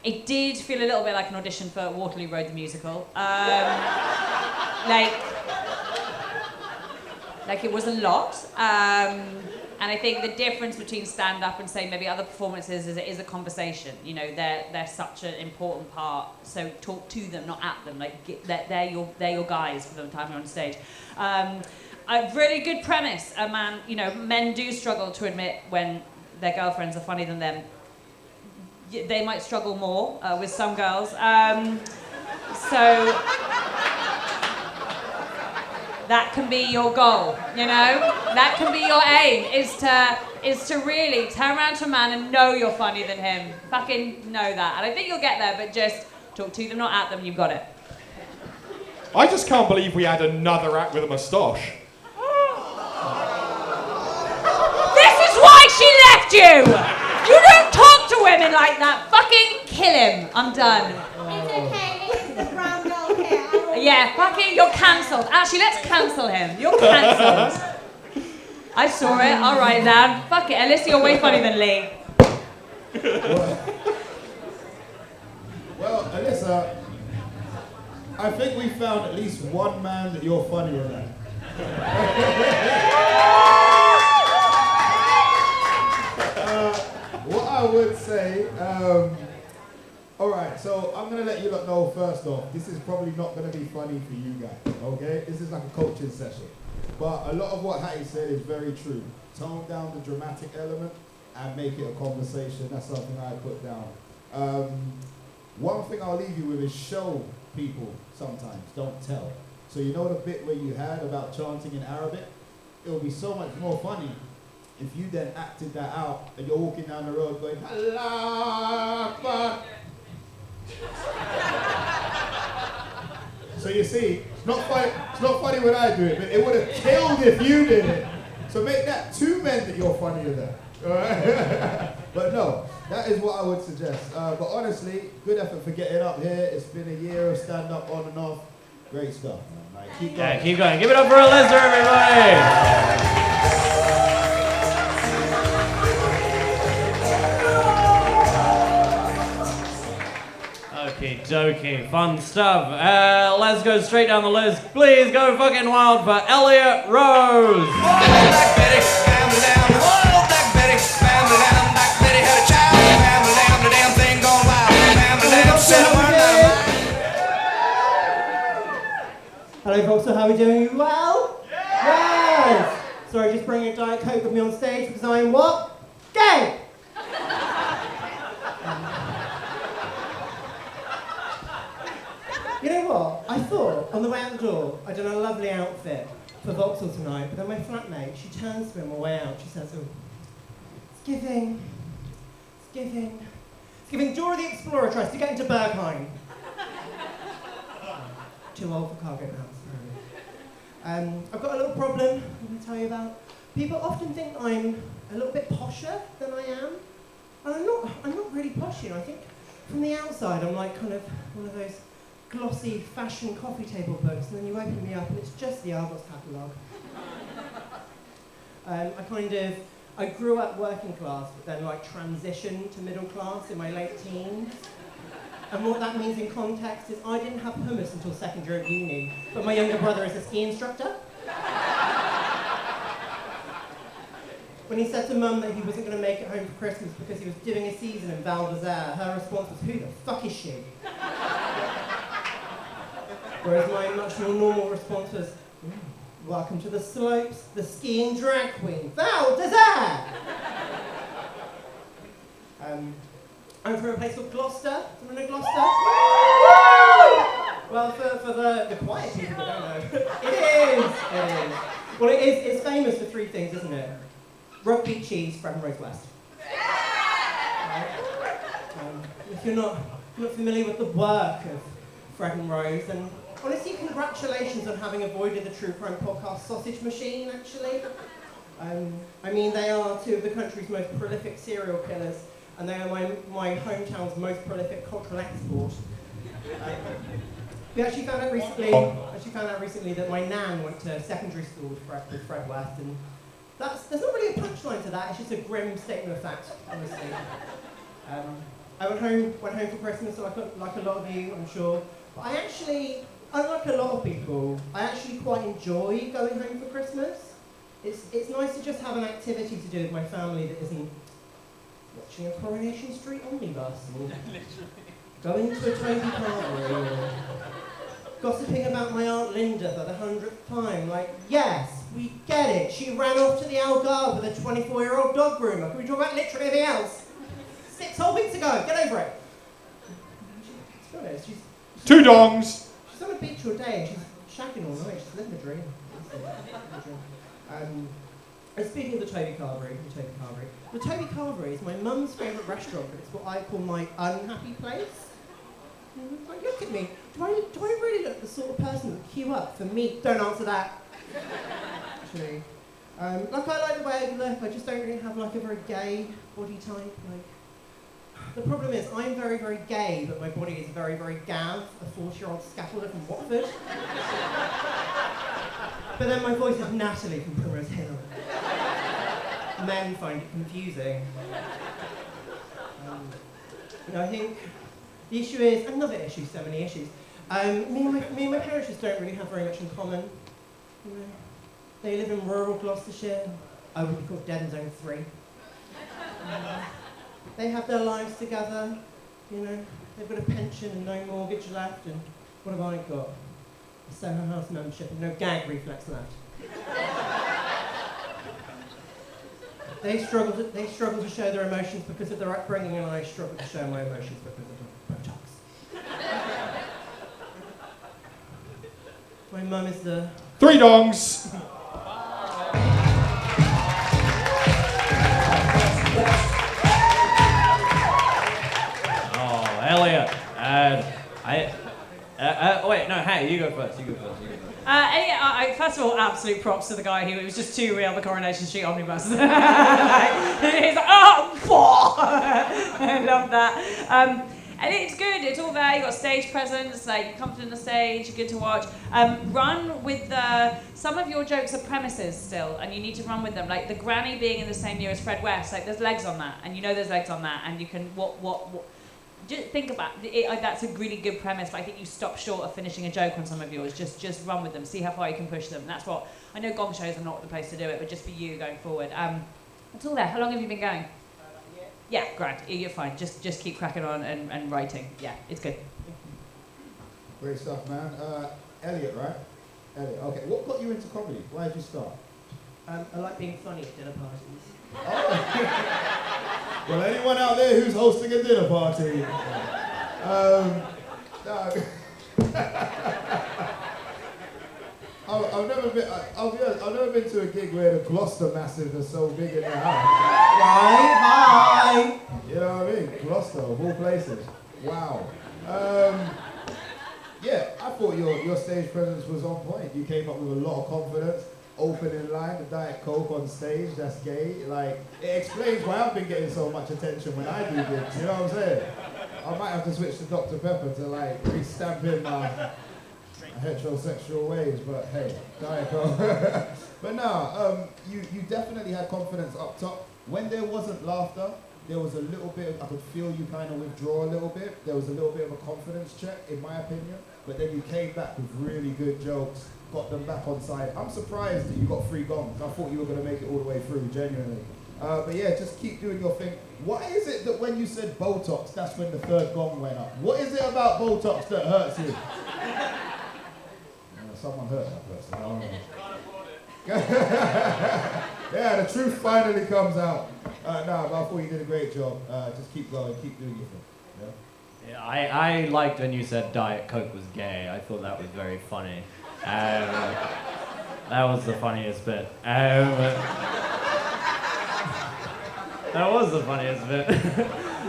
It did feel a little bit like an audition for Waterloo Road the musical. Like it was a lot. And I think the difference between stand-up and say maybe other performances is it is a conversation. You know, they're such an important part. So talk to them, not at them. Like they're your guys for the time you're on stage. A really good premise. Men do struggle to admit when their girlfriends are funnier than them. They might struggle more with some girls. So that can be your goal, you know? That can be your aim, is to really turn around to a man and know you're funnier than him. Fucking know that. And I think you'll get there, but just talk to them, not at them, you've got it. I just can't believe we had another act with a moustache. This is why she left you! You don't talk to women like that. Fucking kill him. I'm done. it's okay, it's the brown girl here. Yeah, fucking, you're cancelled. Actually, let's cancel him. You're cancelled. I saw it. All right, then. Fuck it. Alyssa, you're way funnier than Lee. Well, Alyssa, I think we found at least one man that you're funnier than. What I would say, all right, so I'm going to let you lot know first off, this is probably not going to be funny for you guys, okay? This is like a coaching session. But a lot of what Hattie said is very true. Tone down the dramatic element and make it a conversation. That's something I put down. One thing I'll leave you with is show people sometimes, don't tell. So you know the bit where you had about chanting in Arabic? It will be so much more funny if you then acted that out and you're walking down the road going, Allah Akbar. So you see, it's not funny when I do it, but it would have killed if you did it. So make that two men that you're funnier than. Alright? But no, that is what I would suggest. But honestly, good effort for getting up here. It's been a year of stand-up on and off. Great stuff, man. Like, keep going. Yeah, keep going. Give it up for Alyssa, everybody. Okie dokie, fun stuff. Let's go straight down the list. Please go fucking wild for Elliot Rose. Hello, folks. So how are we doing? You well? Yes. Sorry, just bringing a Diet Coke with me on stage because I am what? Gay. You know what? I thought on the way out the door I'd done a lovely outfit for Vauxhall tonight, but then my flatmate, she turns to me on my way out. She says, "Oh, it's giving Dora the Explorer tries to get into Berghain." Too old for cargo pants. I've got a little problem I'm going to tell you about. People often think I'm a little bit posher than I am, and I'm not really posh, you know. I think from the outside I'm like kind of one of those glossy fashion coffee table books, and then you open me up and it's just the Argos catalogue. I grew up working class, but then like transitioned to middle class in my late teens. And what that means in context is I didn't have hummus until second year of uni, but my younger brother is a ski instructor. When he said to Mum that he wasn't going to make it home for Christmas because he was doing a season in Val d'Isere, her response was, "Who the fuck is she?" Whereas my much more normal response was, "Welcome to the slopes, the skiing drag queen, Val d'Isere!" I'm from a place called Gloucester. Someone know Gloucester? Well, for the quiet people that don't know, it is. Well, it's famous for three things, isn't it? Rugby, cheese, Fred and Rose West. Right? If you're not familiar with the work of Fred and Rose, then honestly, congratulations on having avoided the True Crime podcast sausage machine, actually. I mean, they are two of the country's most prolific serial killers, and they are my hometown's most prolific cultural export. We actually found out recently that my nan went to secondary school with Fred West, and there's not really a punchline to that. It's just a grim statement of fact, honestly. I went home for Christmas, like a lot of you, I'm sure. But I actually, unlike a lot of people, I actually quite enjoy going home for Christmas. It's nice to just have an activity to do with my family that isn't watching a Coronation Street omnibus, or going to a Toby Carvery, or gossiping about my Aunt Linda for the 100th time. Like, yes, we get it. She ran off to the Algarve with a 24-year-old dog groomer. Can we talk about literally anything else? 6 whole weeks ago. Get over it. To be honest, she's 2 dongs. She's on a beach all day and she's shagging all night. She's living a dream. And speaking of the Toby Carvery, the Toby Carvery is my mum's favourite restaurant, but it's what I call my unhappy place. Like, look at me. Do I really look the sort of person that would queue up for meat? Don't answer that. Actually. Like, I like the way I look, I just don't really have like a very gay body type. Like, the problem is I'm very, very gay, but my body is very, very Gav, a 40-year-old scaffolder from Watford. But then my voice is Natalie from Primrose Hill. Men find it confusing. I think the issue is, another issue, so many issues. Me and my parents just don't really have very much in common. You know, they live in rural Gloucestershire. I would be called dead in zone 3. They have their lives together, you know. They've got a pension and no mortgage left, and what have I got? A Soho House membership and no gag reflex left. They struggle to show their emotions because of their upbringing, and I struggle to show my emotions because of Botox. My mum is the 3 dongs. Oh, Elliot. Wait, no, hey, you go first. First of all, absolute props to the guy who was just too real, the Coronation Street omnibus. He's like, oh, I love that. And it's good, it's all there, you've got stage presence, like, comfort in the stage, good to watch. Run with some of your jokes are premises still, and you need to run with them. Like, the granny being in the same year as Fred West, like, there's legs on that, and you know there's legs on that, and you can, just think about it, that's a really good premise, but I think you stop short of finishing a joke on some of yours. Just run with them, see how far you can push them. That's what, I know Gong shows are not the place to do it, but just for you going forward. It's all there. How long have you been going? Yeah, great. You're fine. Just keep cracking on and writing. Yeah, it's good. Great stuff, man. Elliot, right? Elliot, okay. What got you into comedy? Why did you start? I like being funny at dinner parties. Oh. Well, anyone out there who's hosting a dinner party? No. I've never been. I'll be honest. I've never been to a gig where the Gloucester Massive is so big in the house. Right? Hi. You know what I mean? Gloucester, of all places. Wow. Yeah, I thought your stage presence was on point. You came up with a lot of confidence. Opening line, the Diet Coke on stage, that's gay. Like, it explains why I've been getting so much attention when I do gigs, you know what I'm saying? I might have to switch to Dr. Pepper to like re-stamp in my heterosexual ways, but hey, Diet Coke. But no, you definitely had confidence up top. When there wasn't laughter, there was a little bit I could feel you kind of withdraw a little bit. There was a little bit of a confidence check, in my opinion. But then you came back with really good jokes, got them back on side. I'm surprised that you got 3 gongs. I thought you were going to make it all the way through, genuinely. But yeah, just keep doing your thing. What is it that when you said Botox, that's when the 3rd gong went up? What is it about Botox that hurts you? Someone hurt that person, I don't know. Yeah, the truth finally comes out. No, but I thought you did a great job. Just keep going, keep doing your thing. Yeah, I liked when you said Diet Coke was gay. I thought that was very funny. That was the funniest bit. That was the funniest bit.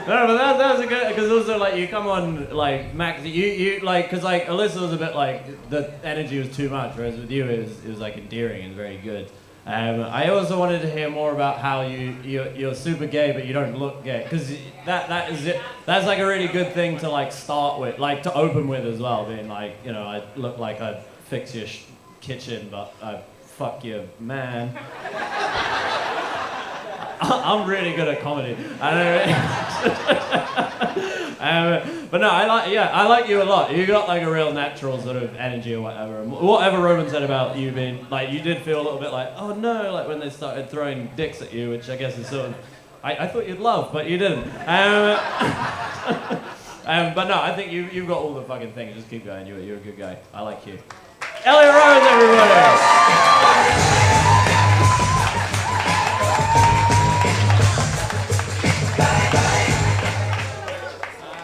No, but that was a good, because also like you come on like Max, you like, because like Alyssa was a bit like the energy was too much, whereas with you it was like endearing and very good. I also wanted to hear more about how you're super gay but you don't look gay, because that is it. That's like a really good thing to like start with, like to open with as well, being like, you know, I look like I'd fix your kitchen but I'd fuck your man. I'm really good at comedy. But no, I like you a lot. You got like a real natural sort of energy or whatever. And whatever Roman said about you being, like, you did feel a little bit like, oh no, like when they started throwing dicks at you, which I guess is sort of, I thought you'd love, but you didn't. But no, I think you've got all the fucking things. Just keep going. You're a good guy. I like you. Elliot Rose, everybody!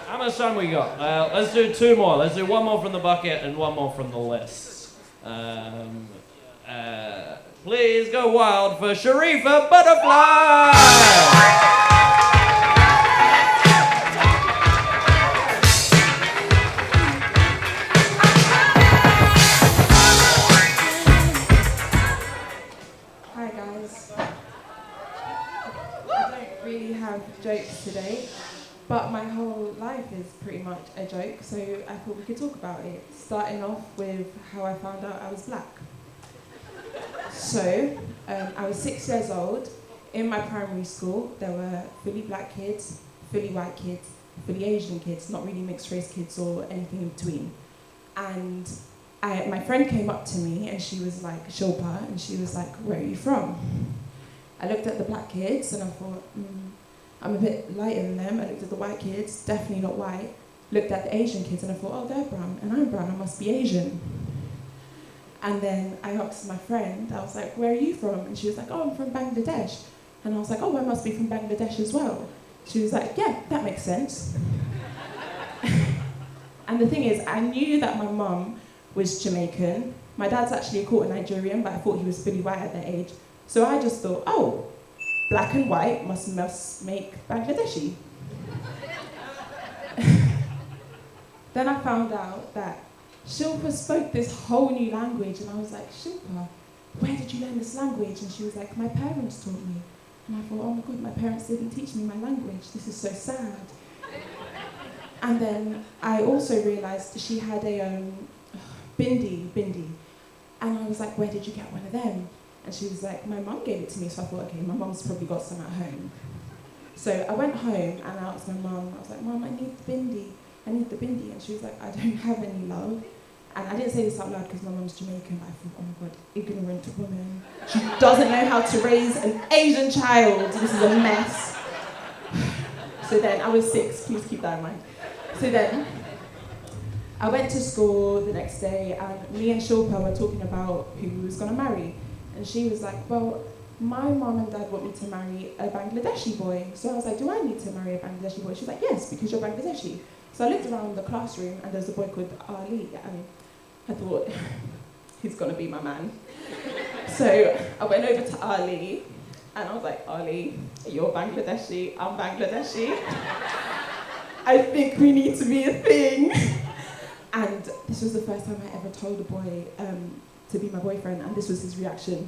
How much time we got? Let's do 2 more. Let's do 1 more from the bucket and 1 more from the list. Please go wild for Sharifa Butterfly! Hi guys. I don't really have jokes today, but my whole life is pretty much a joke, so I thought we could talk about it. Starting off with how I found out I was black. So, I was 6 years old. In my primary school, there were fully black kids, fully white kids, fully Asian kids, not really mixed race kids or anything in between. And my friend came up to me and she was like, Shilpa, and she was like, where are you from? I looked at the black kids and I thought, I'm a bit lighter than them. I looked at the white kids, definitely not white. Looked at the Asian kids and I thought, oh, they're brown and I'm brown, I must be Asian. And then I asked my friend, I was like, where are you from? And she was like, oh, I'm from Bangladesh. And I was like, oh, I must be from Bangladesh as well. She was like, yeah, that makes sense. And the thing is, I knew that my mum was Jamaican. My dad's actually a quarter Nigerian, but I thought he was fully white at that age. So I just thought, oh, black and white must make Bangladeshi. Then I found out that Shilpa spoke this whole new language, and I was like, Shilpa, where did you learn this language? And she was like, my parents taught me. And I thought, oh my God, my parents didn't teach me my language. This is so sad. And then I also realized she had a bindi. And I was like, where did you get one of them? And she was like, my mum gave it to me. So I thought, okay, my mum's probably got some at home. So I went home and I asked my mum, I was like, Mum, I need the bindi. And she was like, I don't have any, love. And I didn't say this out loud because my mum's Jamaican, but I thought, oh my God, ignorant woman. She doesn't know how to raise an Asian child. This is a mess. So then, I was 6, please keep that in mind. So then, I went to school the next day and me and Shilpa were talking about who we was gonna marry. And she was like, well, my mum and dad want me to marry a Bangladeshi boy. So I was like, do I need to marry a Bangladeshi boy? She was like, yes, because you're Bangladeshi. So I looked around the classroom and there's a boy called Ali, and I thought, he's gonna be my man. So I went over to Ali, and I was like, Ali, you're Bangladeshi, I'm Bangladeshi. I think we need to be a thing. And this was the first time I ever told a boy to be my boyfriend, and this was his reaction.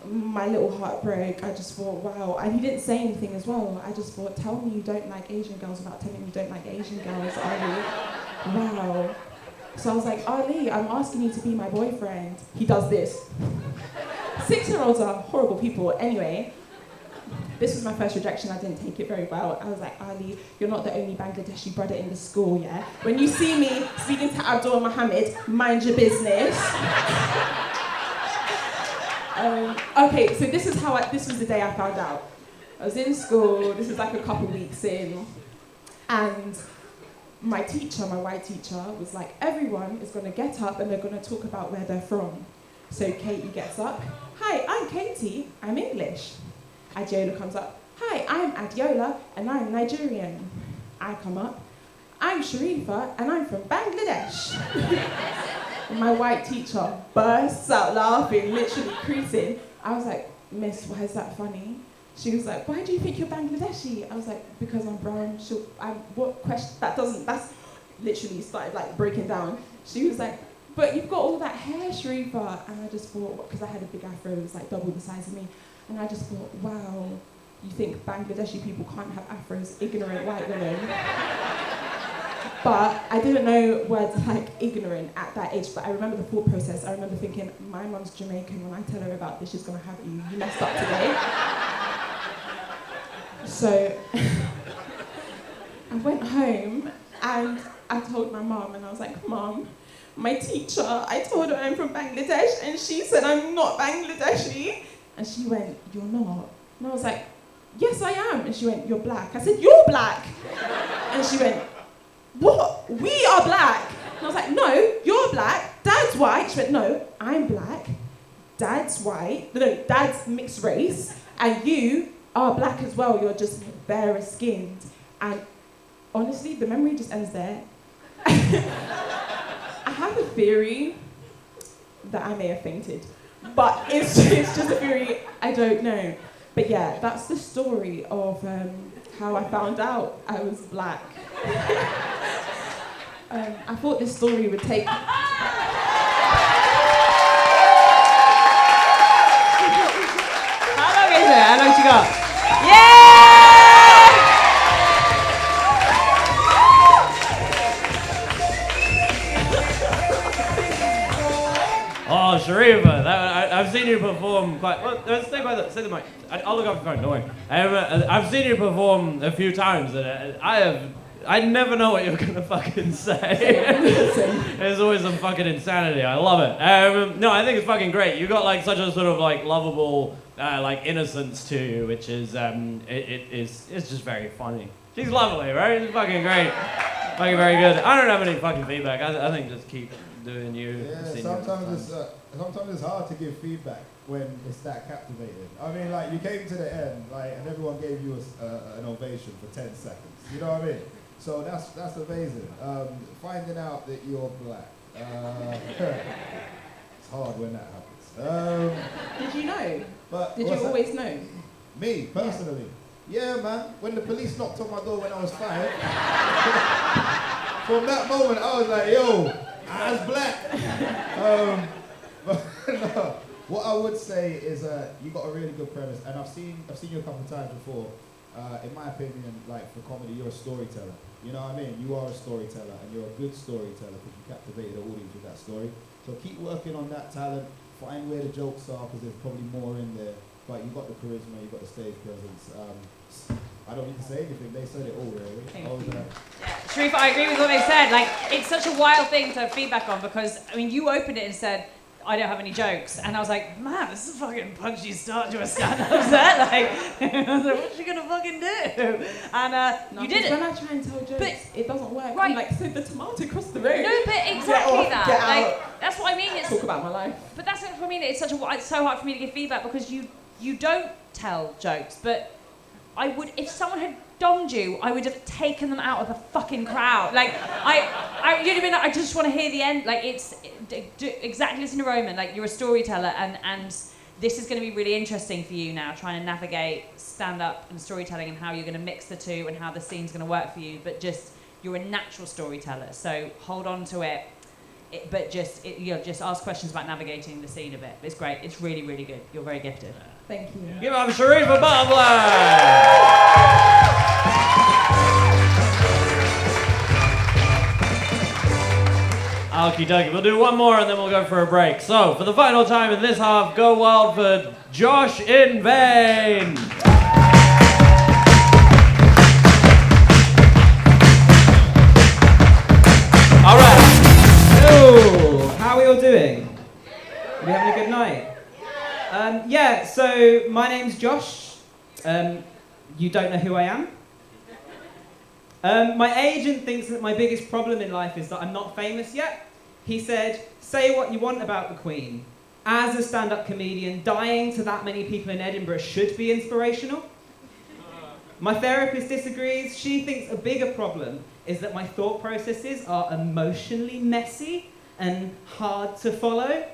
my little heart broke. I just thought, wow. And he didn't say anything as well. I just thought, tell me you don't like Asian girls without telling me you don't like Asian girls, Ali. Wow. So I was like, Ali, I'm asking you to be my boyfriend. He does this. 6-year-olds are horrible people. Anyway, this was my first rejection. I didn't take it very well. I was like, Ali, you're not the only Bangladeshi brother in the school, yeah? When you see me speaking to Abdul Muhammad, mind your business. Okay, so this was the day I found out. I was in school, this is like a couple weeks in, and my teacher, my white teacher, was like, everyone is gonna get up and they're gonna talk about where they're from. So Katie gets up. Hi, I'm Katie, I'm English. Adiola comes up. Hi, I'm Adiola and I'm Nigerian. I come up. I'm Sharifa and I'm from Bangladesh. And my white teacher bursts out laughing, literally creasing. I was like, Miss, why is that funny? She was like, why do you think you're Bangladeshi? I was like, because I'm brown. What question? That's literally started like breaking down. She was like, but you've got all that hair, Sharifa. And I just thought, because I had a big afro, it was like double the size of me. And I just thought, wow, you think Bangladeshi people can't have afros, ignorant white women. But I didn't know words like ignorant at that age, but I remember the thought process. I remember thinking, my mum's Jamaican, when I tell her about this, she's gonna have you. You messed up today. So I went home and I told my mum, and I was like, Mum, my teacher, I told her I'm from Bangladesh, and she said I'm not Bangladeshi. And she went, you're not? And I was like, yes, I am. And she went, you're black. I said, you're black. And she went, what? We are black. And I was like, no, you're black. Dad's white. She went, no, I'm black. Dad's white. No, Dad's mixed race. And you are black as well. You're just fairer skinned. And honestly, the memory just ends there. I have a theory that I may have fainted. But it's just a theory, I don't know. But yeah, that's the story of how I found out I was black. I thought this story would take... How long is it? How long you got? Oh, Sharifa, I've seen you perform quite... Well, stay the mic. I'll look up your phone, don't worry. I've seen you perform a few times, and I never know what you're gonna fucking say. There's always some fucking insanity. I love it. No, I think it's fucking great. You got like such a sort of like lovable like innocence to you, which is it's just very funny. She's lovely, right? It's fucking great. Fucking very good. I don't have any fucking feedback. I think just keep doing you. Yeah, sometimes it's hard to give feedback when it's that captivating. I mean, like, you came to the end, like, and everyone gave you an ovation for 10 seconds. You know what I mean? So that's amazing. Finding out that you're black. It's hard when that happens. Did you know? But Did you always know? Me, personally? Yeah, man. When the police knocked on my door when I was 5, from that moment I was like, yo, I was black. But no, what I would say is you got a really good premise, and I've seen you a couple of times before. In my opinion, like, for comedy, you're a storyteller. You know what I mean? You are a storyteller, and you're a good storyteller because you captivated the audience with that story. So keep working on that talent. Find where the jokes are, because there's probably more in there. But you got the charisma, you got the stage presence. I don't need to say anything. They said it all, really. Sharifa, I agree with what they said. Like, it's such a wild thing to have feedback on because, I mean, you opened it and said, I don't have any jokes. And I was like, man, this is a fucking punchy start to a stand-up set. Like, I was like, what's she gonna fucking do? And you did it. When I try and tell jokes, but, it doesn't work. Right. I'm like, so the tomato across the road. No, but exactly Get that. Like, that's what I mean. Talk about my life. But that's what I mean. It's so hard for me to give feedback because you don't tell jokes. But I would, if someone had donged you, I would have taken them out of the fucking crowd. Like, you know what I mean? I just want to hear the end. Like, exactly listen to Roman. Like, you're a storyteller, and this is going to be really interesting for you now, trying to navigate stand-up and storytelling and how you're going to mix the two and how the scene's going to work for you. But just, you're a natural storyteller, so hold on to it. but just just ask questions about navigating the scene a bit. It's great. It's really, really good. You're very gifted. Thank you. Give up Sharifa Butler! Okie dokie, we'll do one more and then we'll go for a break. So, for the final time in this half, go wild for Josh in Vain. Alright. Hello, how are we all doing? Are we having a good night? Yeah, so my name's Josh. You don't know who I am? My agent thinks that my biggest problem in life is that I'm not famous yet. He said, say what you want about the Queen. As a stand-up comedian, dying to that many people in Edinburgh should be inspirational. My therapist disagrees. She thinks a bigger problem is that my thought processes are emotionally messy and hard to follow.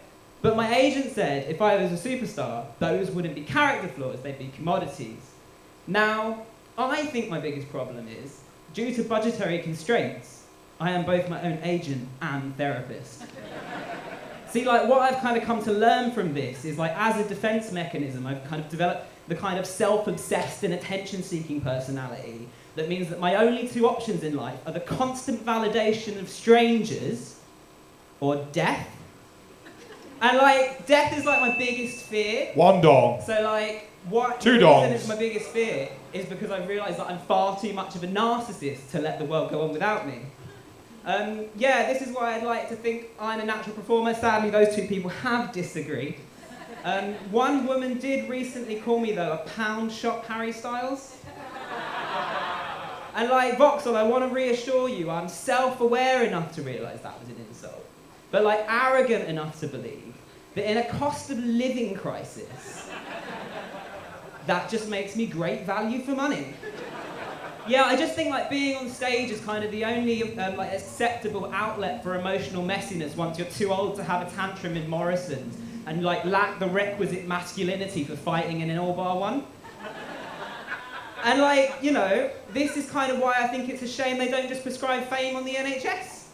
But my agent said if I was a superstar, those wouldn't be character flaws, they'd be commodities. Now, I think my biggest problem is, due to budgetary constraints, I am both my own agent and therapist. See, like, what I've kind of come to learn from this is, like, as a defense mechanism, I've kind of developed the kind of self-obsessed and attention-seeking personality that means that my only two options in life are the constant validation of strangers or death. And, like, death is, like, my biggest fear. One dong. So, like, what Two the reason dongs. it's my biggest fear is because I've realised that I'm far too much of a narcissist to let the world go on without me. Yeah, this is why I'd like to think I'm a natural performer. Sadly, those two people have disagreed. One woman did recently call me, though, a pound shop Harry Styles. And like, Vauxhall, I want to reassure you, I'm self-aware enough to realise that was an insult. But like, arrogant enough to believe that in a cost of living crisis, that just makes me great value for money. Yeah, I just think like being on stage is kind of the only like acceptable outlet for emotional messiness once you're too old to have a tantrum in Morrison's and like lack the requisite masculinity for fighting in an all-bar one. And like, you know, this is kind of why I think it's a shame they don't just prescribe fame on the NHS.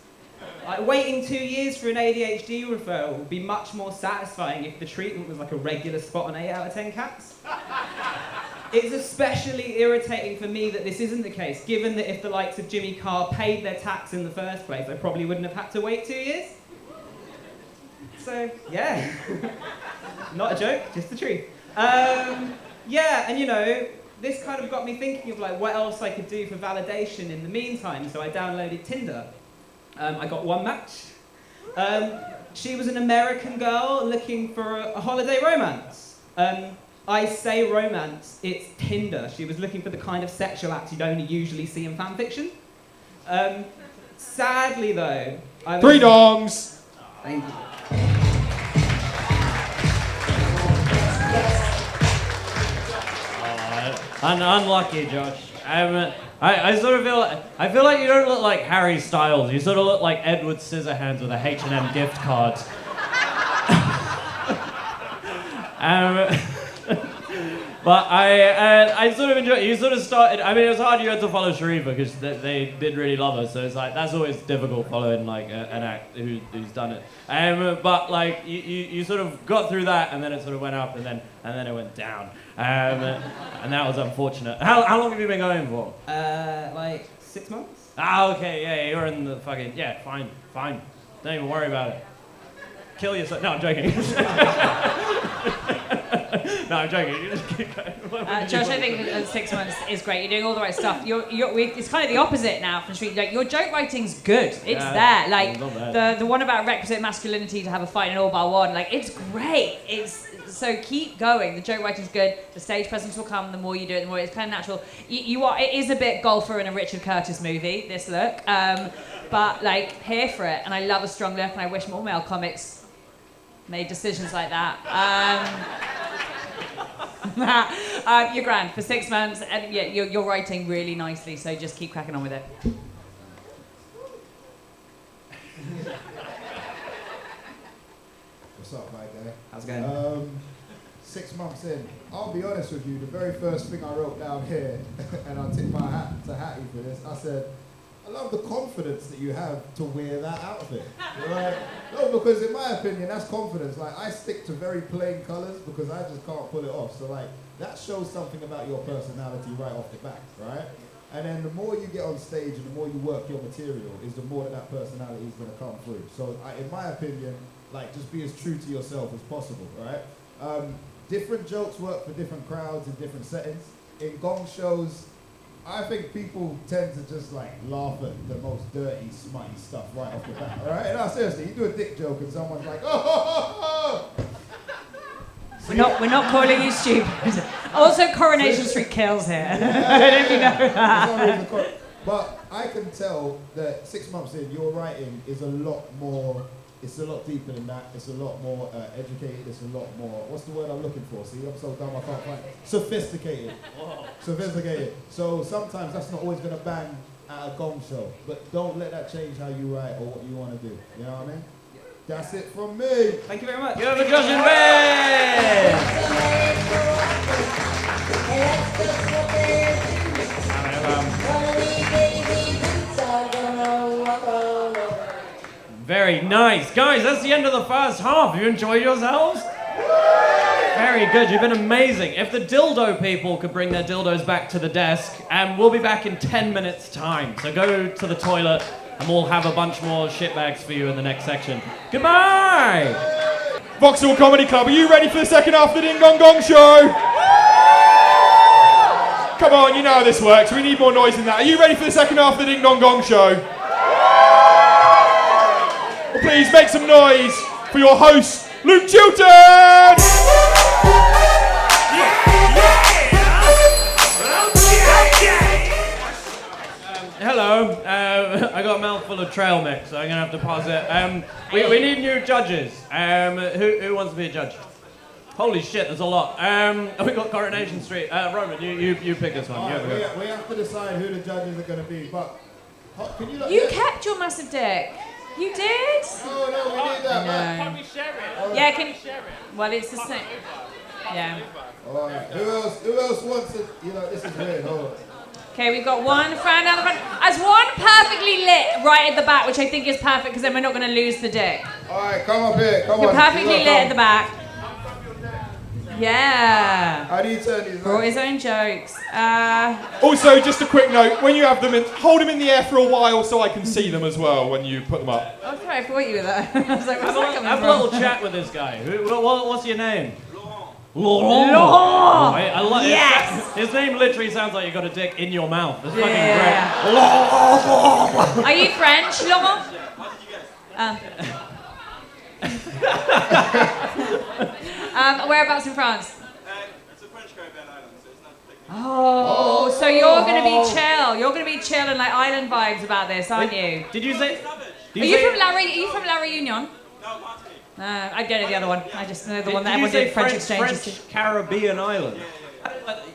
Like waiting 2 years for an ADHD referral would be much more satisfying if the treatment was like a regular spot on 8 out of 10 cats. It's especially irritating for me that this isn't the case, given that if the likes of Jimmy Carr paid their tax in the first place, I probably wouldn't have had to wait 2 years. So, yeah. Not a joke, just the truth. Yeah, and you know, this kind of got me thinking of like what else I could do for validation in the meantime, so I downloaded Tinder. I got one match. She was an American girl looking for a holiday romance. I say romance, it's Tinder. She was looking for the kind of sexual acts you'd only usually see in fan fiction. Sadly though, I was... 3 dongs! Thank you. Unlucky, Josh. I sort of feel like you don't look like Harry Styles. You sort of look like Edward Scissorhands with a H&M gift card. But I sort of enjoy it. You sort of started, I mean, it was hard you had to follow Sharifa because they did really love her, so it's like, that's always difficult following like an act who's done it. But like, you sort of got through that and then it sort of went up and then it went down. And that was unfortunate. How long have you been going for? Like 6 months. Ah, okay, yeah, you're in the fucking, yeah, fine. Don't even worry about it. Kill yourself. No, I'm joking. No, I'm joking. You just keep going. Josh, I think 6 months is great. You're doing all the right stuff. It's kind of the opposite now from Street. Like, your joke writing's good. It's there. Like the one about requisite masculinity to have a fight in all bar one. Like, it's great. So keep going. The joke writing's good. The stage presence will come. The more you do it, the more it's kind of natural. It is a bit golfer in a Richard Curtis movie. This look, but like here for it. And I love a strong look. And I wish more male comics made decisions like that. You're grand for 6 months, and yeah, you're writing really nicely. So just keep cracking on with it. What's up, my guy? How's it going? 6 months in. I'll be honest with you, the very first thing I wrote down here, and I'll tip my hat to Hattie for this, I said, I love the confidence that you have to wear that outfit. Right? No, because in my opinion, that's confidence. Like, I stick to very plain colors because I just can't pull it off. So, like, that shows something about your personality right off the bat, right? And then the more you get on stage and the more you work your material, is the more that personality is going to come through. So, in my opinion, like, just be as true to yourself as possible, right? Different jokes work for different crowds in different settings. In Gong shows, I think people tend to just like laugh at the most dirty, smutty stuff right off the bat, alright? No, seriously, you do a dick joke and someone's like, oh! We're not calling you stupid. Also, Coronation Street kills here. I don't know if you know that. But I can tell that 6 months in, your writing is a lot more, it's a lot deeper than that. It's a lot more educated. It's a lot more, what's the word I'm looking for? See, I'm so dumb I can't find it. Sophisticated. Whoa. Sophisticated. So sometimes that's not always going to bang at a Gong show. But don't let that change how you write or what you want to do. You know what I mean? That's it from me. Thank you very much. You have a judging Very nice. Guys, that's the end of the first half. You enjoyed yourselves? Very good. You've been amazing. If the dildo people could bring their dildos back to the desk, and we'll be back in 10 minutes' time. So go to the toilet, and we'll have a bunch more shitbags for you in the next section. Goodbye! Vauxhall Comedy Club, are you ready for the second half of the Ding Dong Gong Show? Come on, you know how this works. We need more noise than that. Are you ready for the second half of the Ding Dong Gong Show? Well, please make some noise for your host, Luke Chilton! Hello, I got a mouthful of trail mix, so I'm going to have to pause it. We need new judges. Who wants to be a judge? Holy shit, there's a lot. We got Coronation Street. Roman, you pick this one. We have to decide who the judges are going to be, but can you... You kept your massive dick. You did? No, we need that back. Can we share it? Yeah, can we share it? Well, it's the same. Yeah. All right. Who else wants it? You know, this is weird. Hold on. Okay, we've got one friend down the front. As one perfectly lit right at the back, which I think is perfect because then we're not going to lose the dick. All right, come up here. Come You're on. perfectly lit at the back. Yeah. How do you turn these? Brought his own jokes. Also, just a quick note, when you have them, hold them in the air for a while so I can see them as well when you put them up. I thought I thought you were there. I was like, where's that coming Have from? a little chat with this guy. What's your name? Laurent. Laurent. I like Yes. His name literally sounds like you got a dick in your mouth. It's fucking Yeah. great. Laurent. Are you French, Laurent? Whereabouts in France? It's a French Caribbean island, so it's not technically... Oh, so you're going to be chill. You're going to be chill and like island vibes about this, aren't you? Did you say... Are you from La Réunion? No, Martinique. I don't know the other one. I just know the one that Did you everyone say did French exchanges to. French Caribbean island?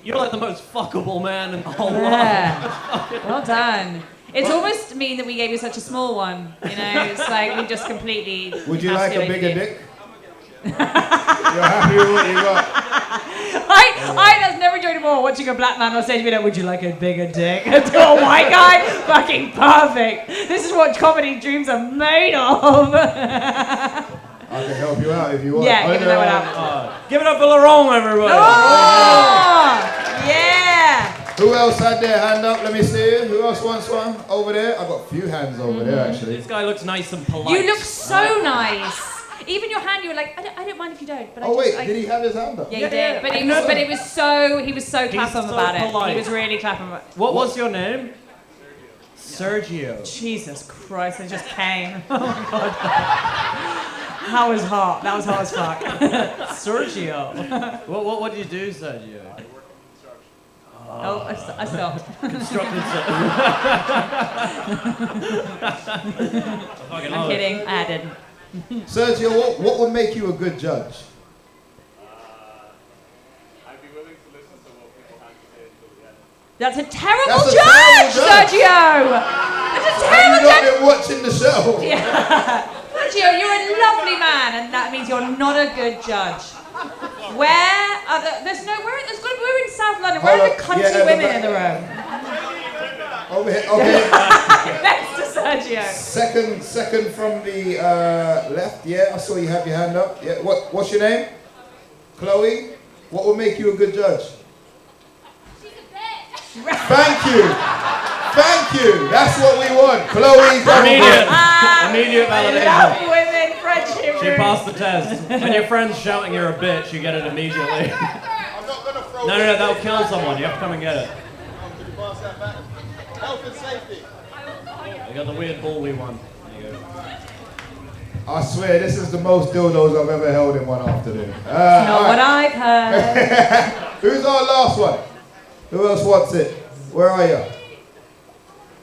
You're like the most fuckable man in the whole world. Yeah. Well done. It's almost mean that we gave you such a small one. You know, it's like we just completely. Would you like a emasculated bigger you. dick? You're happy with what you got? I has never enjoyed it more watching a black man on stage be like, would you like a bigger dick? To a white guy? Fucking perfect. This is what comedy dreams are made of. I can help you out if you want. Yeah, give it that one out. Give it up for Laurent, everybody. Oh! Yeah! Who else had their hand up? Let me see. Who else wants one? Over there? I've got a few hands over there, actually. This guy looks nice and polite. You look so nice. Even your hand, you were like, I don't mind if you don't. But Did he have his hand up? Yeah, he did. But he was so clapping so about polite. it. He was really clapping about it. What was your name? Sergio. Jesus Christ, it just came. Oh my God. That was hot. That was hot as fuck. Sergio. What do you do, Sergio? Oh, I stopped. Constructed. I'm kidding. I didn't. Sergio, what would make you a good judge? I'd be willing to listen to what people have to say until the end. That's a terrible That's a judge, terrible judge. Sergio. That's a Have terrible you not judge. been watching the show? Yeah. Sergio, you're a lovely man, and that means you're not a good judge. Where are the? We're in South London. Where are the country women in the room? Over here. Okay. Sergio. Second from the left. Yeah, I saw you have your hand up. Yeah. What's your name? Chloe. What would make you a good judge? Thank you. Thank you. That's what we want. Chloe. Immediate validation. Love women friendship She passed the test. When your friend's shouting you're a bitch, you get it immediately. I'm not gonna throw No, that'll kill someone. You have to come and get it. Can you pass that back? Health and safety. We got the weird ball we won. There you go. I swear, this is the most dildos I've ever held in one afternoon. Not what I've heard. Who's our last one? Who else wants it? Where are you?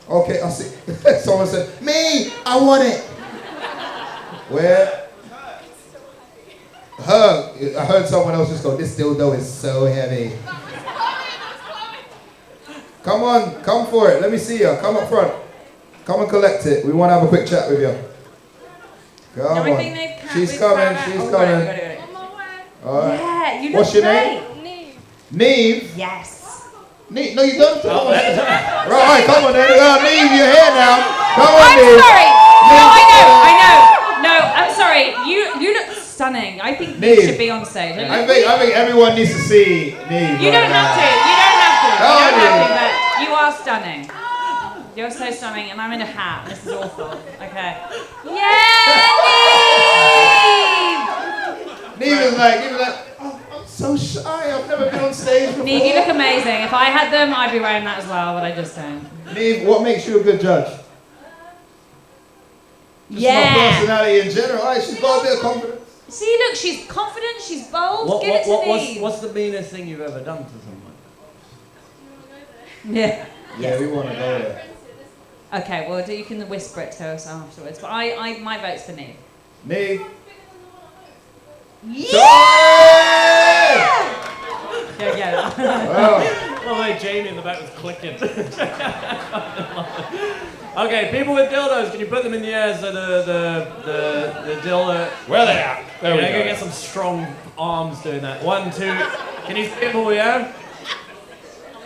Okay, I see. Someone said, me, I want it. Where? Her. I heard someone else just go, this dildo is so heavy. Come on, come for it. Let me see you. Come up front. Come and collect it. We want to have a quick chat with you. Come on. She's coming, she's coming. All right. Yeah, you look What's your great. name? Neve. Yes. Neve, no you don't. Right, come on then. Neve, you're here now. Come on, I'm Neve. sorry. No, I know. No, I'm sorry. You look stunning. I think Neve. you should be on stage. I think everyone needs to see Neve. You don't have to. You don't have to. Come on, You don't have Neve. to, but you are stunning. You're so stunning, and I'm in a hat. This is awful. Okay. Yeah, Neve! Neve is like, oh, I'm so shy. I've never been on stage before. Neve, you look amazing. If I had them, I'd be wearing that as well, but I just don't. Neve, what makes you a good judge? Just my personality in general. All right, she's got a bit of confidence. See, look, she's confident, she's bold. Give it to Neve. What's the meanest thing you've ever done to someone? Yeah. Yeah, we want to go there. Okay, well, you can whisper it to us afterwards. But my vote's for Neve. Neve. Yeah! Yeah. Well, like Jamie in the back was clicking. Okay, people with dildos, can you put them in the air so the dildo... Where they at? There we go. Get some strong arms doing that. 1, 2... Can you see them all, yeah?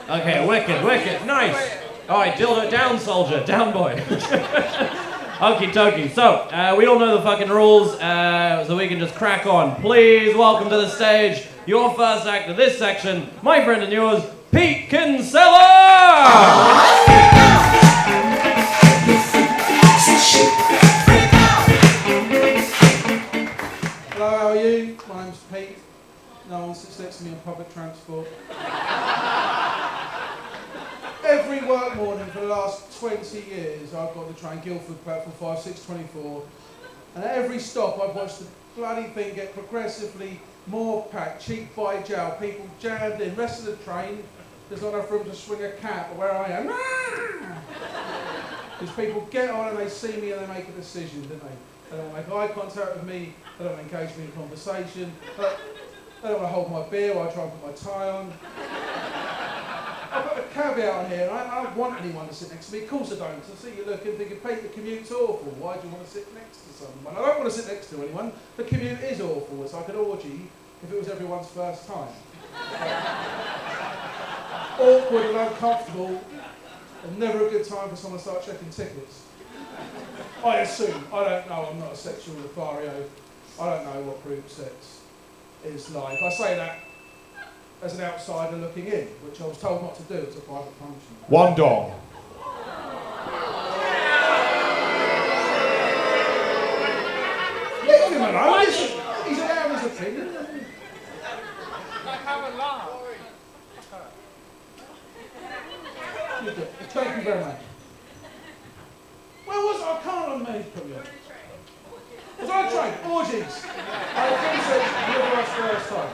Okay, wicked, nice. All right, dildo down, soldier, down, boy. Okie dokie. So, we all know the fucking rules, so we can just crack on. Please welcome to the stage your first act of this section, my friend and yours, Pete Kinsella! Hello, how are you? My name's Pete. No one sits next to me on public transport. Every work morning for the last 20 years, I've got the train Guildford platform 5, 6, 24. And at every stop, I've watched the bloody thing get progressively more packed, cheek by jowl, people jammed in. Rest of the train, there's not enough room to swing a cat, but where I am, because people get on and they see me and they make a decision, don't they? They don't make eye contact with me, they don't engage me in conversation, they don't want to hold my beer while I try and put my tie on. I've got a caveat on here, and I don't want anyone to sit next to me. Of course I don't. So I see you looking, thinking, Pete, the commute's awful. Why do you want to sit next to someone? I don't want to sit next to anyone. The commute is awful. It's like an orgy if it was everyone's first time. Awkward and uncomfortable, and never a good time for someone to start checking tickets. I assume. I don't know. I'm not a sexual Lothario. I don't know what group sex is like. I say that as an outsider looking in, which I was told not to do. It's a private function. One dong. Leave him alone. He's allowed his opinion. Thank you very much. Where was I? I can't unmade from you. Was I trained? Orgies. I was first time.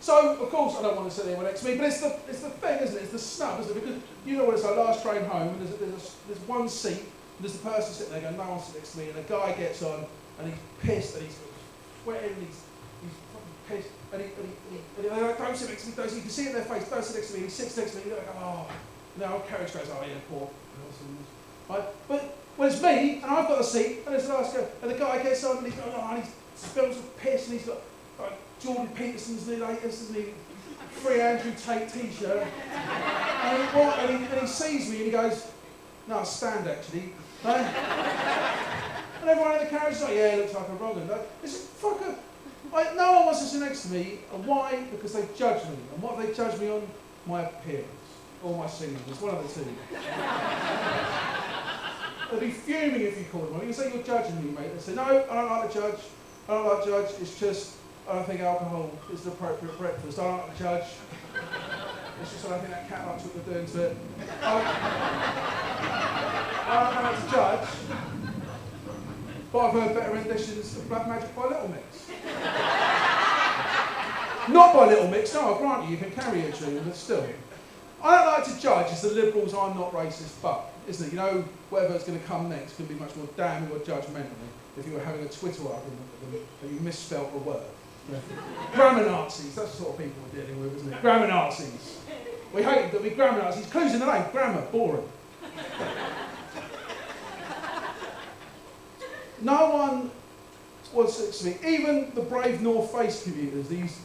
So, of course, I don't want to sit there next to me, but it's the thing, isn't it? It's the snub, isn't it? Because you know what it's like, last train home, and there's one seat, and there's the person sitting there going, no one sits next to me, and a guy gets on, and he's pissed, and he's sweating, and he's fucking pissed, and they're like, don't sit next to me, don't sit, you can see it in their face, don't sit next to me, he sits next to me, and they're like, oh, no, carriage goes, oh yeah, poor person. Right? But when it's me, and I've got a seat, and there's the last guy, and the guy gets on, and he's got, oh, and he spills with piss, and he's got, like, Jordan Peterson's new latest, isn't he? Free Andrew Tate t-shirt. And he sees me and he goes, No, stand actually. And everyone in the carriage is like, yeah, it looks like a wrong un. It's a fucker. No one wants to sit next to me. And why? Because they judge me. And what do they judge me on? My appearance. Or my singing. It's one of the two. They'll be fuming if you call them. You say you're judging me, mate. They say, no, I don't like to judge. I don't like to judge. It's just, I don't think alcohol is the appropriate breakfast. I don't like to judge. It's just I don't think that cat likes what we're doing to it. I don't like to judge. But I've heard better renditions of Black Magic by Little Mix. Not by Little Mix, no, I grant you can carry a tune, but still. I don't like to judge as the Liberals, I'm not racist, but, isn't it? You know, whatever's going to come next can be much more damning or judgmental if you were having a Twitter argument with them and you misspelt a word. Yeah. Grammar Nazis, that's the sort of people we're dealing with, isn't it? Grammar Nazis. We hate them, we grammar Nazis. Clues in the name, grammar, boring. No one wants to speak, even the brave North Face commuters, these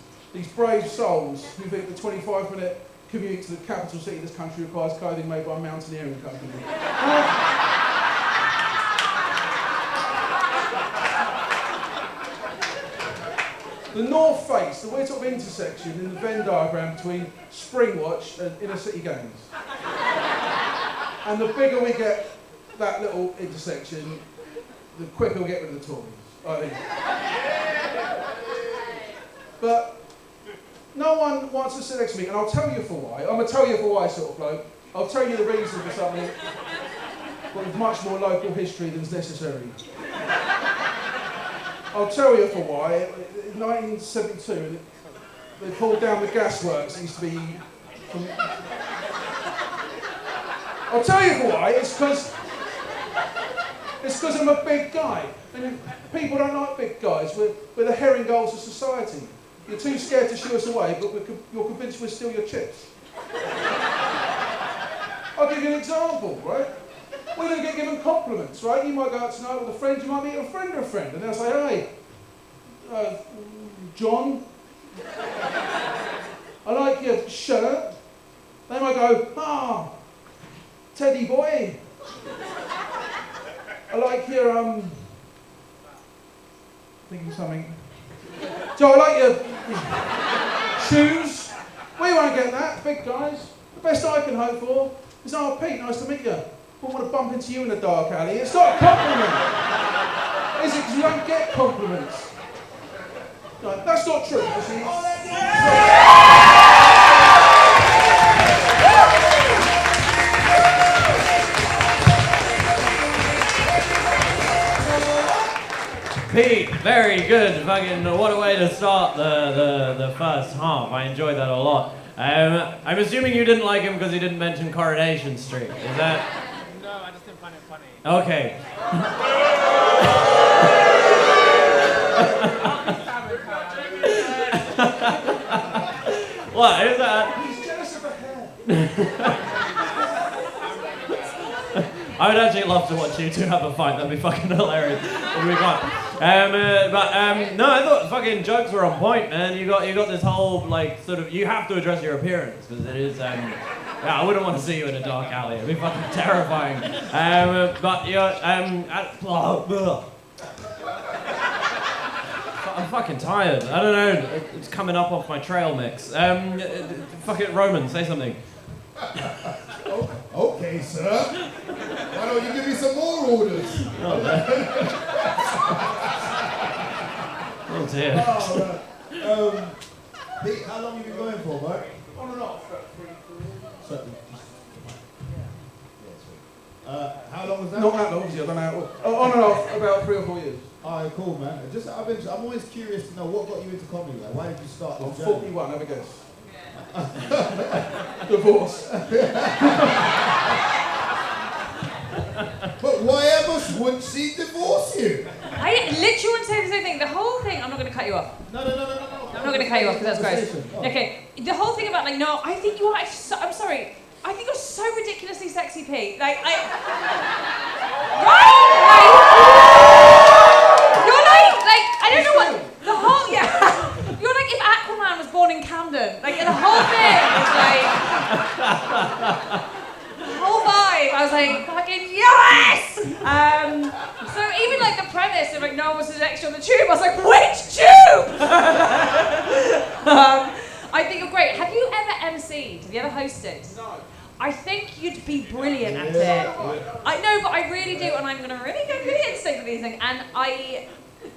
brave souls who think the 25-minute commute to the capital city of this country requires clothing made by a mountaineering company. The North Face, the weird sort of intersection in the Venn diagram between Springwatch and inner city games. And the bigger we get that little intersection, the quicker we'll get rid of the Tories, I think. But no one wants to sit next to me, and I'll tell you for why. I'm a tell you for why sort of bloke. I'll tell you the reason for something, but with much more local history than's necessary. I'll tell you for why. In 1972, they pulled down the gasworks. It used to be from... I'll tell you for why. It's because I'm a big guy. And people don't like big guys. We're the herring gulls of society. You're too scared to shoo us away, but you're convinced we'll steal your chips. I'll give you an example, right? We don't get given compliments, right? You might go out tonight with a friend, you might meet a friend of a friend, and they'll say, hey, John, I like your shirt. They might go, Teddy boy. I like your, thinking of something. Joe, I like your shoes. We won't get that, big guys. The best I can hope for is, Pete, nice to meet you. I wouldn't want to bump into you in a dark alley. It's not a compliment. Is it? Because you don't get compliments. No, that's not true. Pete, very good. Fucking what a way to start the first half. I enjoyed that a lot. I'm assuming you didn't like him because he didn't mention Coronation Street. Is that? No, I just didn't find it funny. Okay. What is that? He's jealous of her hair. I would actually love to watch you two have a fight. That'd be fucking hilarious. It'd be fun. No, I thought fucking jokes were on point, man. You got this whole like sort of you have to address your appearance because it is. Yeah, I wouldn't want to see you in a dark alley. It'd be fucking terrifying. But you're I'm fucking tired. I don't know. It's coming up off my trail mix. Fuck it, Roman, say something. Okay, sir. Why don't you give me some more orders? Oh dear. Pete, how long have you been going for, mate? On and off, about 3 years. Certainly. How long was that? Not that long, obviously, I don't know. On and off, about 3 or 4 years. Alright, cool, man. I'm always curious to know what got you into comedy. Like, why did you start? I'm 41, have a guess. Divorce. But why ever would she divorce you? I literally want to say the same thing. The whole thing. I'm not going to cut you off. No. I'm not going to cut you off because that's gross. Oh. Okay. The whole thing about like, no, I think you are. I'm sorry. I think you're so ridiculously sexy, Pete. Like, right? You're like, I don't know what the whole. Yeah. You're like if Aquaman was born in Camden. Like the whole thing is like. The whole vibe I was like, fucking yes! So even like the premise of like no one wants to sit next to you on the tube, I was like, which tube? I think you're great. Have you ever MC'd? Have you ever hosted? No. I think you'd be brilliant at it. I know, but I really do, and I'm gonna really go really instinct with these things. And I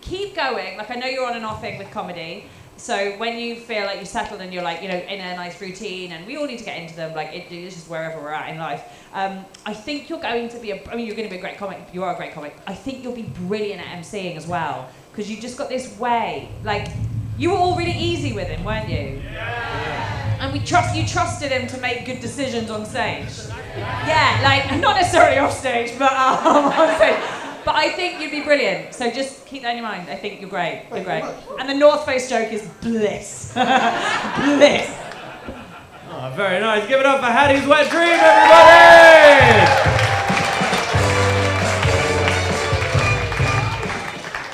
keep going. Like I know you're on and off thing with comedy. So when you feel like you're settled and you're like, you know, in a nice routine, and we all need to get into them, like it's just wherever we're at in life. I think you're going to be you're going to be a great comic. You are a great comic. I think you'll be brilliant at MCing as well, because you just got this way. Like, you were all really easy with him, weren't you? Yeah. And you trusted him to make good decisions on stage. Yeah, like not necessarily off stage, but on stage. But I think you'd be brilliant, so just keep that in your mind. I think you're great, you're great. And the North Face joke is bliss. Bliss. Oh, very nice. Give it up for Hattie's Wet Dream, everybody!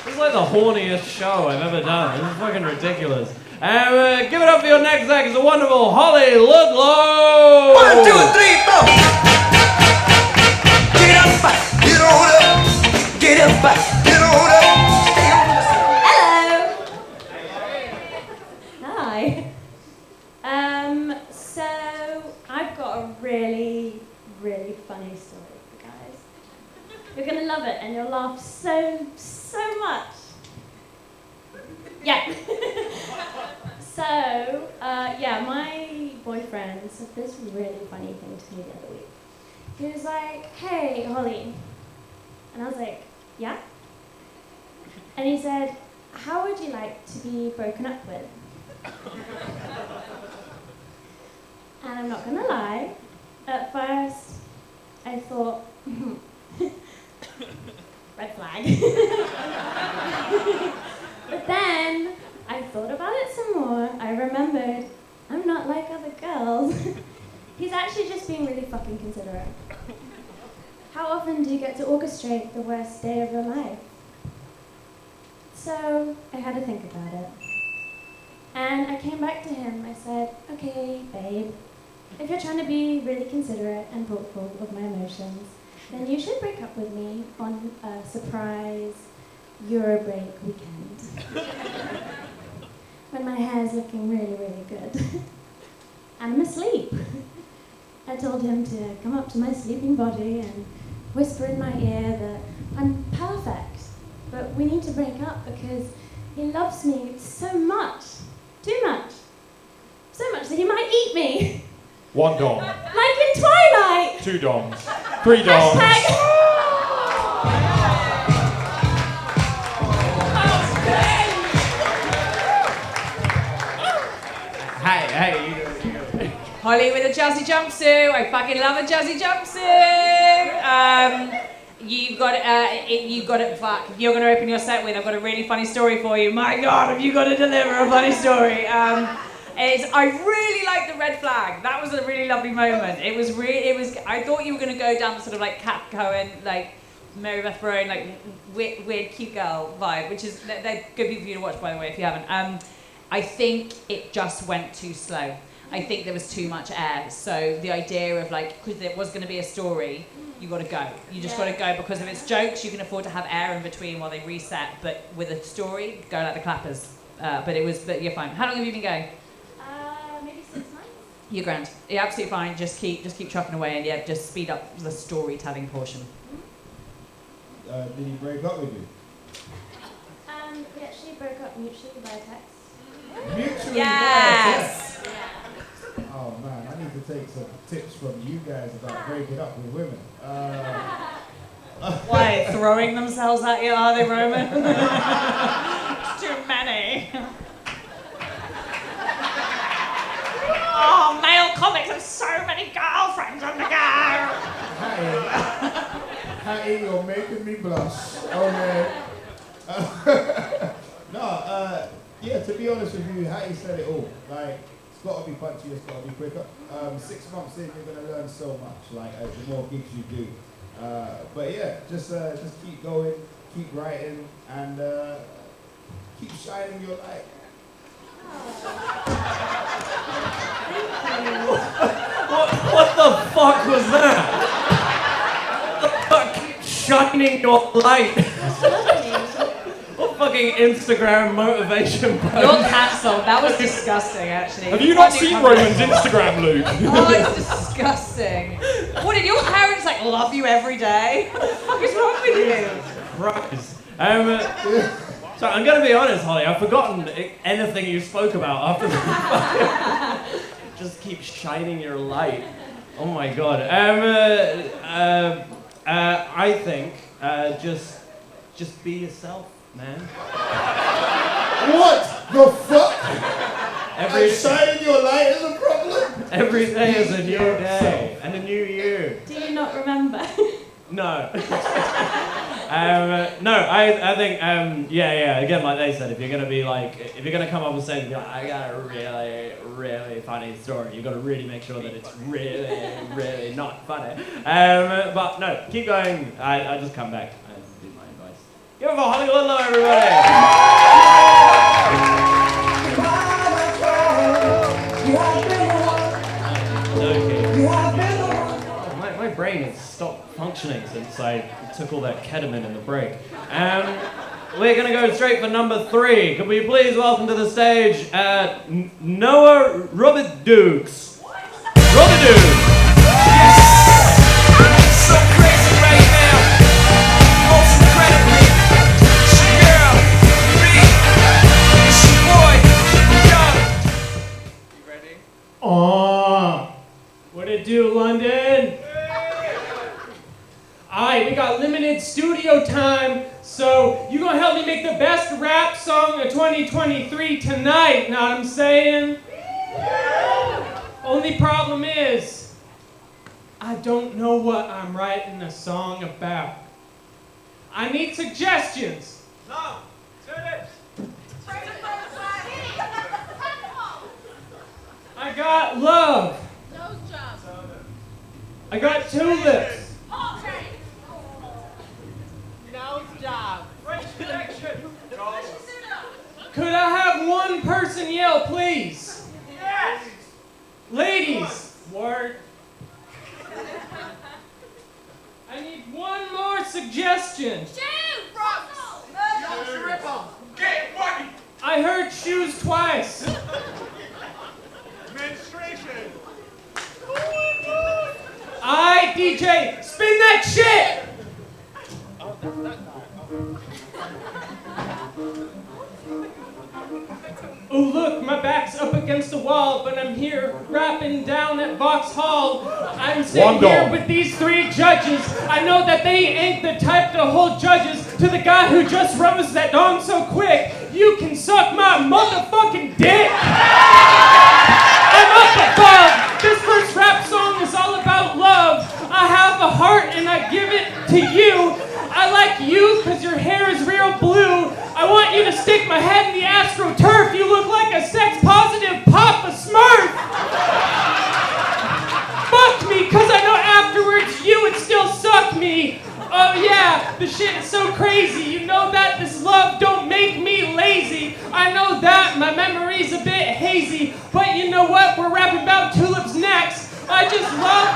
This is like the horniest show I've ever done. This is fucking ridiculous. And give it up for your next act. It's a wonderful Holly Ludlow! 1, 2, 3, 4! Get up, get on up! Get up, get on up, stay on the Hello. Hi. So I've got a really, really funny story for you guys. You're gonna love it, and you'll laugh so much. Yeah. So, my boyfriend said this really funny thing to me the other week. He was like, "Hey, Holly," and I was like, "Yeah?" And he said, "How would you like to be broken up with?" And I'm not gonna lie, at first I thought, red flag. But then I thought about it some more. I remembered, I'm not like other girls. He's actually just being really fucking considerate. How often do you get to orchestrate the worst day of your life? So I had to think about it. And I came back to him. I said, "Okay, babe, if you're trying to be really considerate and thoughtful of my emotions, then you should break up with me on a surprise Eurobreak weekend. When my hair's looking really, really good. And I'm asleep." I told him to come up to my sleeping body and whisper in my ear that I'm perfect, but we need to break up because he loves me so much. Too much. So much that he might eat me. 1 dong. Like in Twilight. 2 dongs. 3 dongs. Hey, Holly with a jazzy jumpsuit. I fucking love a jazzy jumpsuit. You've got it. Fuck. If you're gonna open your set with, I've got a really funny story for you. My God, have you got to deliver a funny story? I really like the red flag. That was a really lovely moment. I thought you were gonna go down the sort of like Kat Cohen, like Mary Beth Brown, like weird cute girl vibe, which is they're good people for you to watch, by the way, if you haven't. I think it just went too slow. I think there was too much air. So the idea of like, because there was going to be a story, you got to go. You just got to go, because if it's jokes, you can afford to have air in between while they reset. But with a story, go like the clappers. But you're fine. How long have you been going? Maybe 6 months. You're grand. You're absolutely fine. Just keep trucking away, and yeah, just speed up the storytelling portion. Did he break up with you? We actually broke up mutually by text. Mutually Yes. by text? Oh man, I need to take some tips from you guys about breaking up with women. Why? Throwing themselves at you? Are they, Roman? Too many. Oh, male comics have so many girlfriends on the go. Hattie, you're making me blush. Okay. Yeah, to be honest with you, Hattie said it all. Like, it's got to be punchy, it's got to be quicker. 6 months in, you're going to learn so much, like, the more gigs you do. But yeah, just keep going, keep writing, and keep shining your light. What the fuck was that? shining your light. What fucking Instagram motivation post? You're cancelled. That was disgusting, actually. Have you not seen Roman's Instagram, Luke? Oh, it's disgusting. What did your parents like love you every day? What the fuck is wrong with you? Christ. So I'm gonna be honest, Holly. I've forgotten anything you spoke about after the just keep shining your light. Oh my god. I think just be yourself, man. What the fuck? Shining your light is a problem? Every day is a new day and a new you. Do you not remember? No. No, I think, again, like they said, if you're gonna come up with saying, I got a really, really funny story, you've got to really make sure that it's really, really not funny. But no, keep going. I just come back and do my advice. Give it for Holly Ludlow, everybody! My brain has stopped functioning since I took all that ketamine in the break. We're going to go straight for number 3. Could we please welcome to the stage Noah Robert Dukes. Robert Dukes! So crazy right now. Most incredibly. It's your girl, me. It's your boy, Gong. You ready? What it do, London? Alright, we got limited studio time, so you gonna help me make the best rap song of 2023 tonight, know what I'm saying? Only problem is, I don't know what I'm writing a song about. I need suggestions. No, tulips. I got love. Nose job. I got tulips. Nose job. Could I have one person yell, please? Yes. Ladies. Word. I need one more suggestion. Get money. I heard shoes twice. Menstruation. Alright, DJ, spin that shit! Oh look, my back's up against the wall, but I'm here rapping down at Vauxhall. I'm sitting here with these 3 judges. I know that they ain't the type to hold judges. To the guy who just rubs that dong so quick, you can suck my motherfucking dick. I'm up above. This first rap song is all about love. I have a heart and I give it to you. I like you because your hair is real blue. I want you to stick my head in the AstroTurf. You look like a sex-positive Papa Smurf. Fuck me, because I know afterwards you would still suck me. Oh yeah, the shit is so crazy. You know that this love don't make me lazy. I know that my memory's a bit hazy. But you know what? We're rapping about tulips next. I just love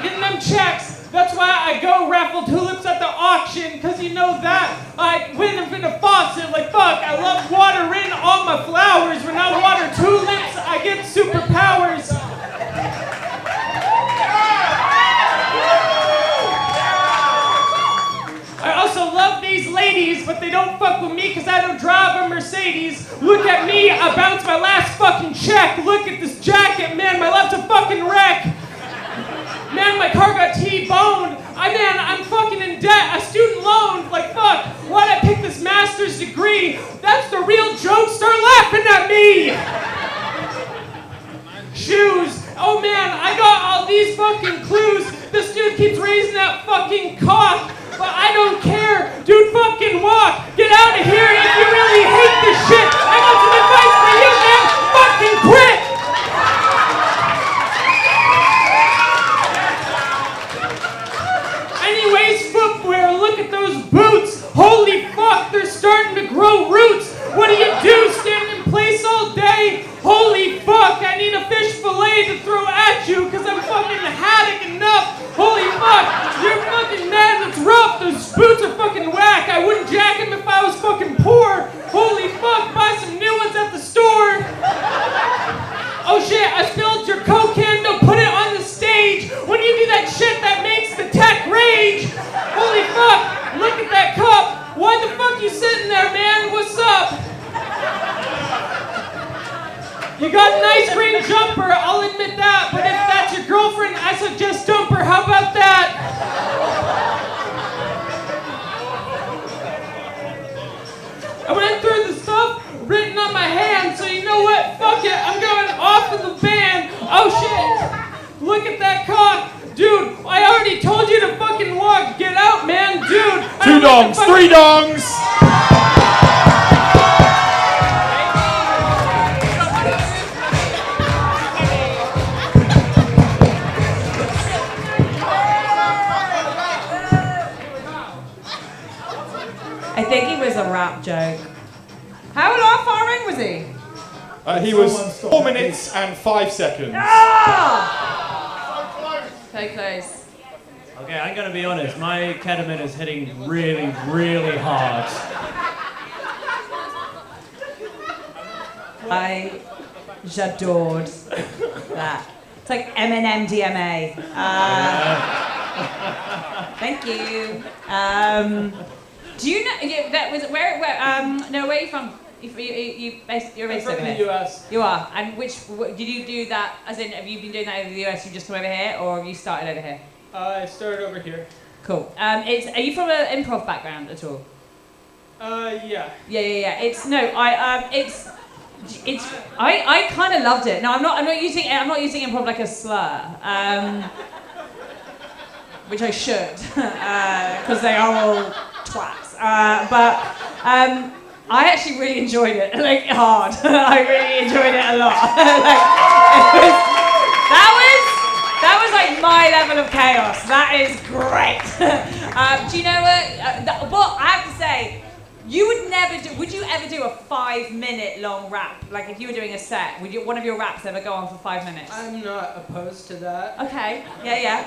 getting them checks. That's why I go raffle tulips at the auction, because you know that I win them in a faucet. Like, fuck, I love watering all my flowers. When I water tulips, I get superpowers. I also love these ladies, but they don't fuck with me because I don't drive a Mercedes. Look at me, I bounced my last fucking check. Look at this jacket, man, my life's a fucking wreck. Man, my car got T-boned. I'm fucking in debt. A student loan. Like, fuck. Why'd I pick this master's degree? That's the real joke. Start laughing at me. Shoes. Oh, man, I got all these fucking clues. This dude keeps raising that fucking cock. But I don't care. Dude, fucking walk. Get out of here if you really hate this shit. I got some advice for you, man. Fucking quit. Anyways, footwear, look at those boots. Holy fuck, they're starting to grow roots. What do? Stand in place all day? Holy fuck, I need a fish fillet to throw at you because I'm fucking haddock enough. Holy fuck, you're fucking mad, that's rough. Those boots dongs, 3 dongs. I think he was a rap joke. How far in was he? He was 4 minutes and 5 seconds. So close. Okay, I'm gonna be honest. My ketamine is hitting really, really hard. J'adored that. It's like M&M DMA. Thank you. Do you know? Yeah, that was where? No, where are you from? You're based I'm over from here. the US. You are. And did you do that? As in, have you been doing that over the US? You just come over here, or have you started over here? I started over here. Cool. Are you from an improv background at all? Yeah. Yeah. I kind of loved it. No, I'm not using improv like a slur. Which I should, because they are all twats. I actually really enjoyed it, like hard. I really enjoyed it a lot. That was like my level of chaos. That is great. Do you know what I have to say? Would you ever do a 5-minute long rap? Like if you were doing a set, would one of your raps ever go on for 5 minutes? I'm not opposed to that. Okay, yeah.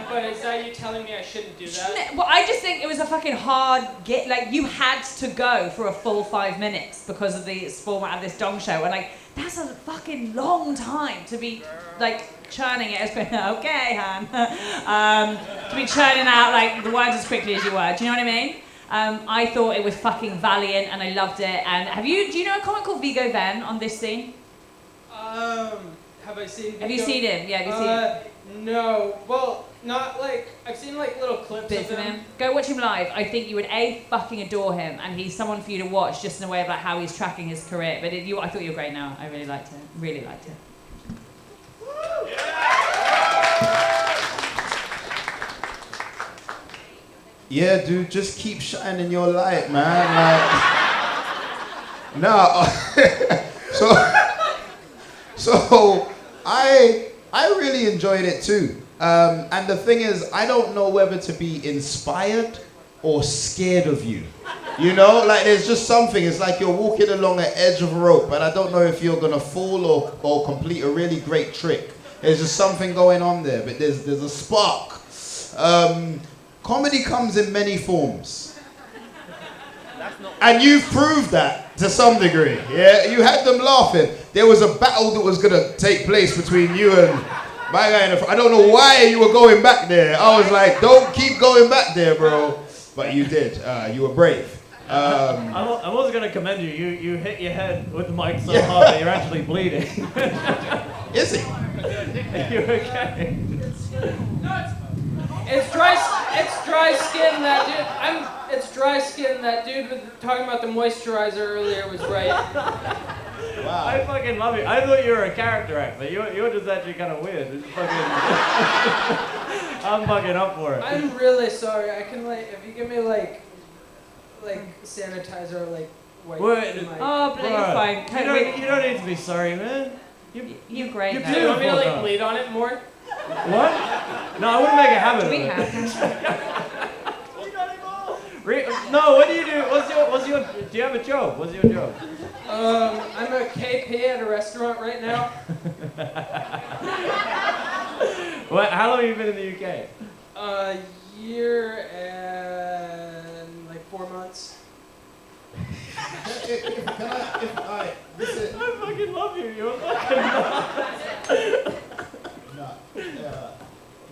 But is that you telling me I shouldn't do that? Well, I just think it was a fucking hard get. Like you had to go for a full 5 minutes because of the format of this dong show, and like that's a fucking long time to be like churning it. Okay, Han. To be churning out like the words as quickly as you were. Do you know what I mean? I thought it was fucking valiant and I loved it. And do you know a comic called Vigo Venn on this scene? Have I seen Vigo? Have you seen him? Yeah, have you seen him? No. Well, not like, I've seen like little clips Bits of him. Go watch him live. I think you would fucking adore him, and he's someone for you to watch just in a way of like how he's tracking his career. But I thought you were great now. I really liked it. Really liked it. Yeah, dude, just keep shining your light, man. Like, no. So I really enjoyed it too. And the thing is, I don't know whether to be inspired or scared of you. You know, like there's just something. It's like you're walking along an edge of a rope, and I don't know if you're gonna fall or complete a really great trick. There's just something going on there, but there's a spark. Comedy comes in many forms. And you've proved that to some degree. Yeah, you had them laughing. There was a battle that was gonna take place between you and my guy in the front. I don't know why you were going back there. I was like, don't keep going back there, bro. But you did. You were brave. I'm also going to commend you. You hit your head with the mic so hard that you're actually bleeding. Is he? Are you okay? It's dry skin. That dude. It's dry skin. That dude with talking about the moisturizer earlier was right. Wow. I fucking love you. I thought you were a character actor. You're just actually kind of weird. It's fucking. I'm fucking up for it. I'm really sorry. I can if you give me like sanitizer, wipe What? my. Oh, but you're fine. You don't need to be sorry, man. You're great. You're Do you want me to beautiful, bleed on it more? What? No, I wouldn't make a habit of it. No, what do you do? Do you have a job? What's your job? I'm a KP at a restaurant right now. How long have you been in the UK? A year and 4 months. I fucking love you. You're fucking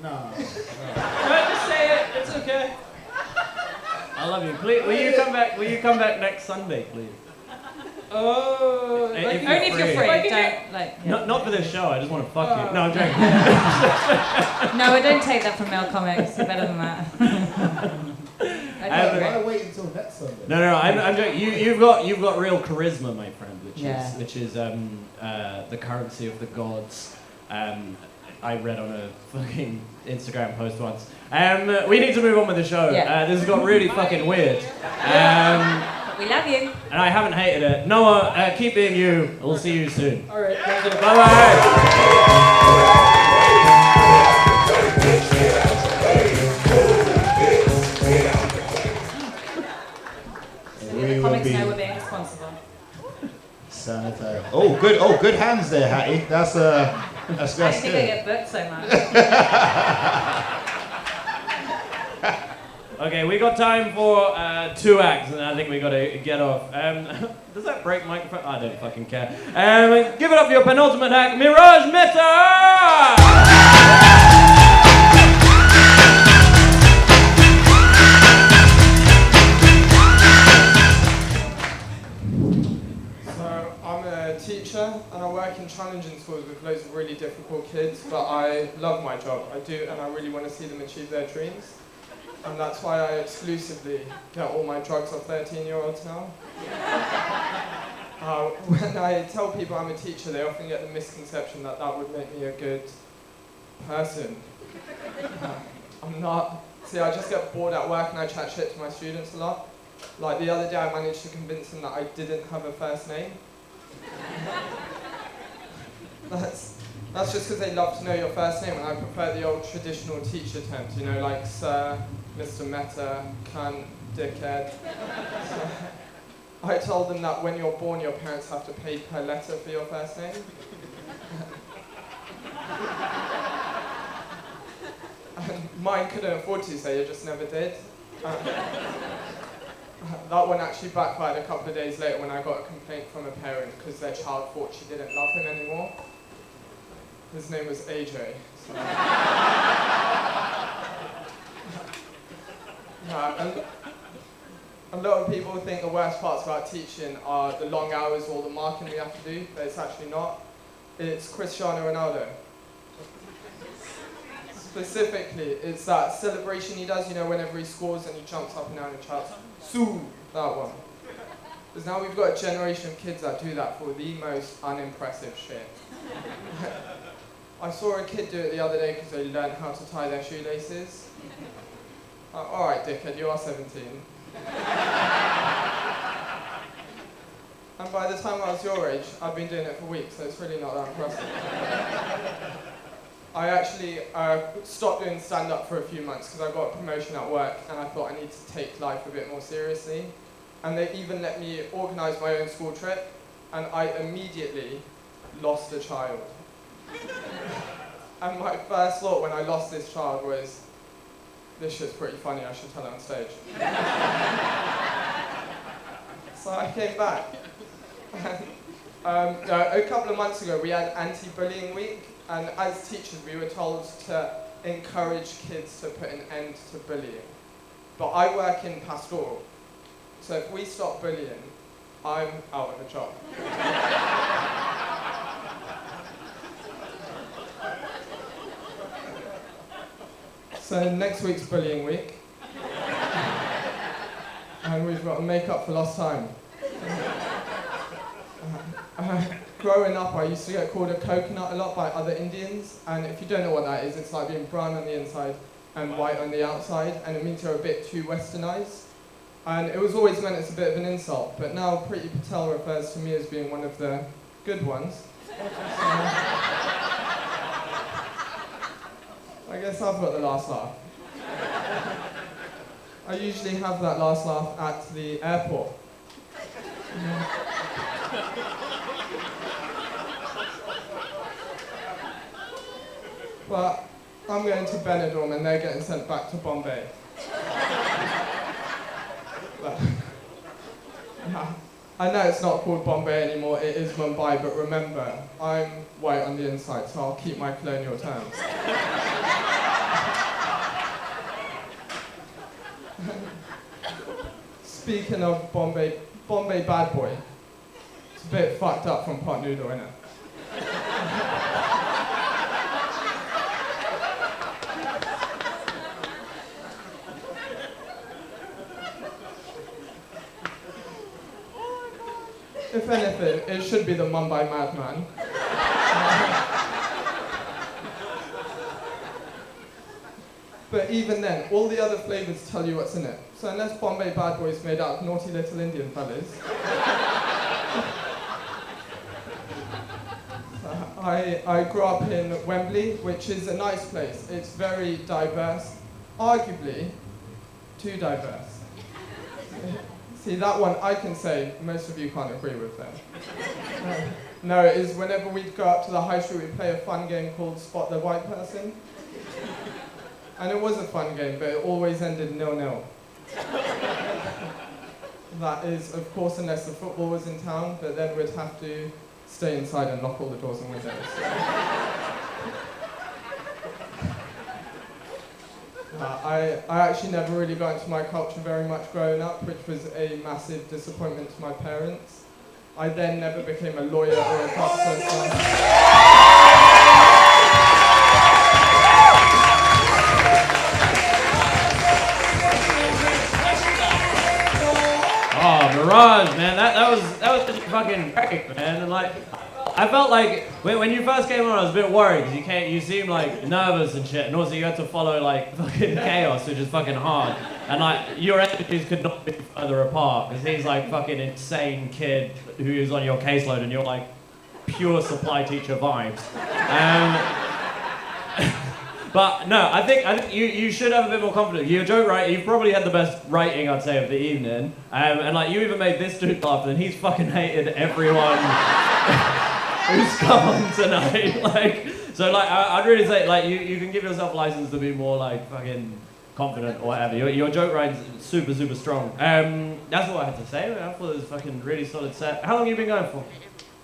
No. Just say it. It's okay. I love you. Please, will you come back next Sunday, please? Oh, only if you're free. Not for this show. I just want to fuck you. No, I'm joking. No, I don't take that from male comics. You're better than that. Why wait until next Sunday? No. I'm joking. You've got real charisma, my friend, which is the currency of the gods. I read on a fucking Instagram post once. We need to move on with the show. Yeah. This has got really fucking weird. We love you. And I haven't hated it. Noah, keep being you. We'll see you soon. All right. Thank you. Bye-bye. The comics know we're being responsible. Sanitize. Oh, good hands there, Hattie. That's I think good. I get booked so much. Okay, we got time for 2 acts, and I think we got to get off. Does that break microphone? I don't fucking care. Give it up for your penultimate act, Mirage Meta! So I'm a teacher and I work in challenging schools with loads of really difficult kids, but I love my job. I do, and I really want to see them achieve their dreams. And that's why I exclusively get all my drugs off 13-year-olds now. When I tell people I'm a teacher, they often get the misconception that that would make me a good person. I'm not. See, I just get bored at work and I chat shit to my students a lot. Like the other day I managed to convince them that I didn't have a first name. That's just because they love to know your first name, and I prefer the old traditional teacher terms, you know, like Sir, Mr. Meta, cunt, dickhead. So, I told them that when you're born, your parents have to pay per letter for your first name. And mine couldn't afford to, so you just never did. That one actually backfired a couple of days later when I got a complaint from a parent because their child thought she didn't love him anymore. His name was AJ. So. And a lot of people think the worst parts about teaching are the long hours or the marking we have to do, but it's actually not. It's Cristiano Ronaldo. Specifically, it's that celebration he does, you know, whenever he scores and he jumps up and down and shouts, "Sue!" That one. Because now we've got a generation of kids that do that for the most unimpressive shit. I saw a kid do it the other day because they learned how to tie their shoelaces. Alright, dickhead, you are 17. And by the time I was your age, I'd been doing it for weeks, so it's really not that impressive. I actually stopped doing stand-up for a few months because I got a promotion at work and I thought I need to take life a bit more seriously. And they even let me organise my own school trip, and I immediately lost a child. And my first thought when I lost this child was, this shit's pretty funny, I should tell it on stage. So I came back. A couple of months ago we had anti-bullying week, and as teachers we were told to encourage kids to put an end to bullying. But I work in pastoral, so if we stop bullying, I'm out of a job. So next week's bullying week, and we've got to make up for lost time. Growing up, I used to get called a coconut a lot by other Indians, and if you don't know what that is, it's like being brown on the inside and white on the outside, and it means you're a bit too westernized. And it was always meant as a bit of an insult, but now Priti Patel refers to me as being one of the good ones. I guess I've got the last laugh. I usually have that last laugh at the airport. But I'm going to Benidorm and they're getting sent back to Bombay. I know it's not called Bombay anymore, it is Mumbai, but remember, I'm white on the inside, so I'll keep my colonial terms. Speaking of Bombay bad boy, it's a bit fucked up from pot noodle, innit? If anything, it should be the Mumbai madman. But even then, all the other flavours tell you what's in it. So unless Bombay Bad Boys made out of naughty little Indian fellas, I grew up in Wembley, which is a nice place. It's very diverse, arguably too diverse. See, that one I can say most of you can't agree with them. No, it is whenever we'd go up to the high street, we'd play a fun game called Spot the White Person. And it was a fun game, but it always ended 0-0. That is, of course, unless the football was in town, but then we'd have to stay inside and lock all the doors and windows. I actually never really got into my culture very much growing up, which was a massive disappointment to my parents. I then never became a lawyer or a doctor. Oh, Mirage, man, that was fucking great, man. And like, I felt like when you first came on, I was a bit worried because you seemed like nervous and shit, and also you had to follow like fucking Chaos, which is fucking hard. And like your energies could not be further apart because he's like fucking insane kid who is on your caseload, and you're like pure supply teacher vibes. But no, I think you should have a bit more confidence. Your joke writing, you've probably had the best writing, I'd say, of the evening. And like you even made this dude laugh, and he's fucking hated everyone who's come on tonight. Like, so like I'd really say like you can give yourself license to be more like fucking confident or whatever. Your joke writing's super strong. That's what I had to say. I thought it was a fucking really solid set. How long have you been going for?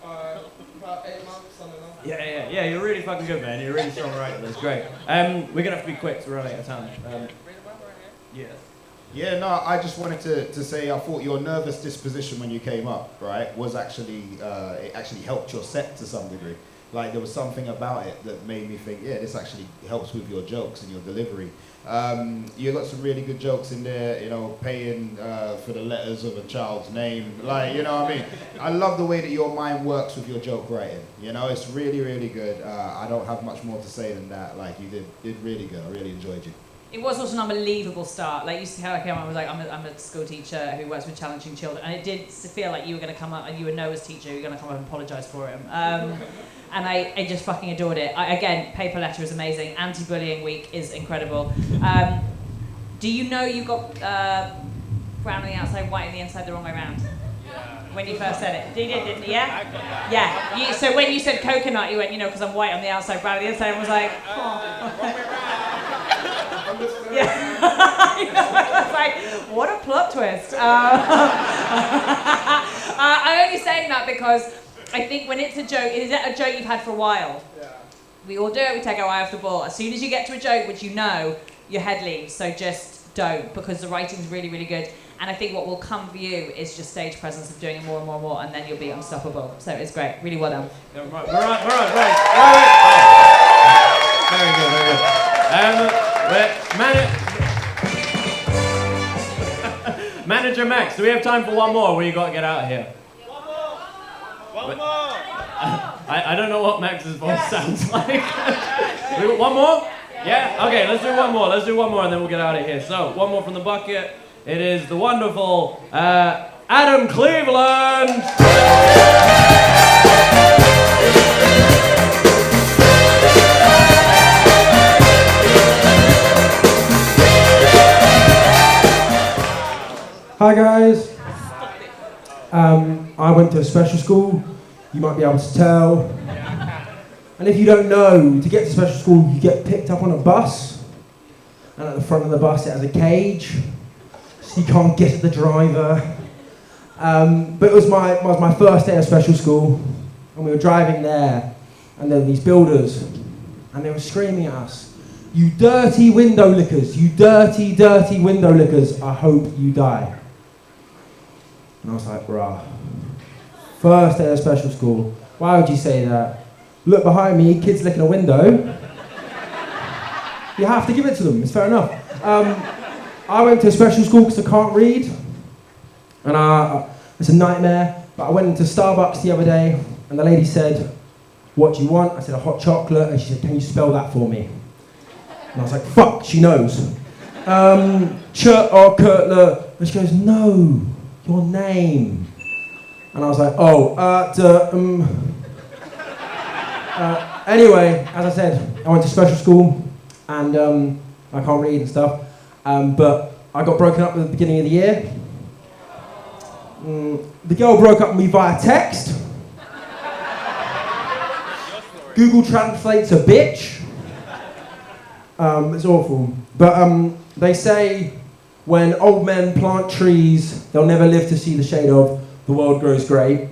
About 8 months, something like that. Yeah, you're really fucking good, man. You're a really strong writer. That's great. We're gonna have to be quick, so we're running out of time. Yeah. Yeah, no, I just wanted to say I thought your nervous disposition when you came up, right, was actually, it actually helped your set to some degree. Like there was something about it that made me think, yeah, this actually helps with your jokes and your delivery. You got some really good jokes in there, you know, paying for the letters of a child's name. Like, you know what I mean? I love the way that your mind works with your joke writing. You know, it's really good. I don't have much more to say than that. Like, you did really good. I really enjoyed you. It was also an unbelievable start. Like, you see how I came up, I was like, I'm a school teacher who works with challenging children. And it did feel like you were going to come up, and you were Noah's teacher, you were going to come up and apologise for him. And I just fucking adored it. Again, paper letter is amazing. Anti-bullying week is incredible. Do you know you got brown on the outside, white on the inside, the wrong way around? When you first said it. You did, didn't you? Yeah? Yeah. So when you said coconut, you went, you know, because I'm white on the outside, brown on the inside, and was like, oh. Yeah. I was like, what a plot twist. I'm only saying that because I think when it's a joke, is it a joke you've had for a while? Yeah. We all do it, we take our eye off the ball. As soon as you get to a joke, which you know, your head leaves, so just don't, because the writing's really good. And I think what will come for you is just stage presence of doing it more and more, and then you'll be unstoppable. So it's great, really well done. Right. Very good. Manager Max, do we have time for one more, or you got to get out of here? One more! I don't know what Max's voice sounds like. We got one more? Yeah? Okay, let's do one more. And then we'll get out of here. So, one more from the bucket. It is the wonderful Adam Cleveland! Hi guys. I went to a special school. You might be able to tell. And if you don't know, to get to special school, you get picked up on a bus. And at the front of the bus, it has a cage, so you can't get at the driver. But it was my first day of special school, and we were driving there, and there were these builders, and they were screaming at us, "You dirty window lickers, you dirty window lickers, I hope you die." And I was like, rah. First day of special school, why would you say that? Look behind me, kids licking a window. You have to give it to them, it's fair enough. I went to special school because I can't read. And it's a nightmare, but I went into Starbucks the other day, and the lady said, "What do you want?" I said, "A hot chocolate," and she said, "Can you spell that for me?" And I was like, fuck, she knows. Churt or Kurtler. And she goes, no, your name. And I was like, anyway, as I said, I went to special school and I can't read and stuff. But I got broken up at the beginning of the year. The girl broke up with me via text. Google translates a bitch. It's awful. But they say when old men plant trees, they'll never live to see the shade of the world grows grey.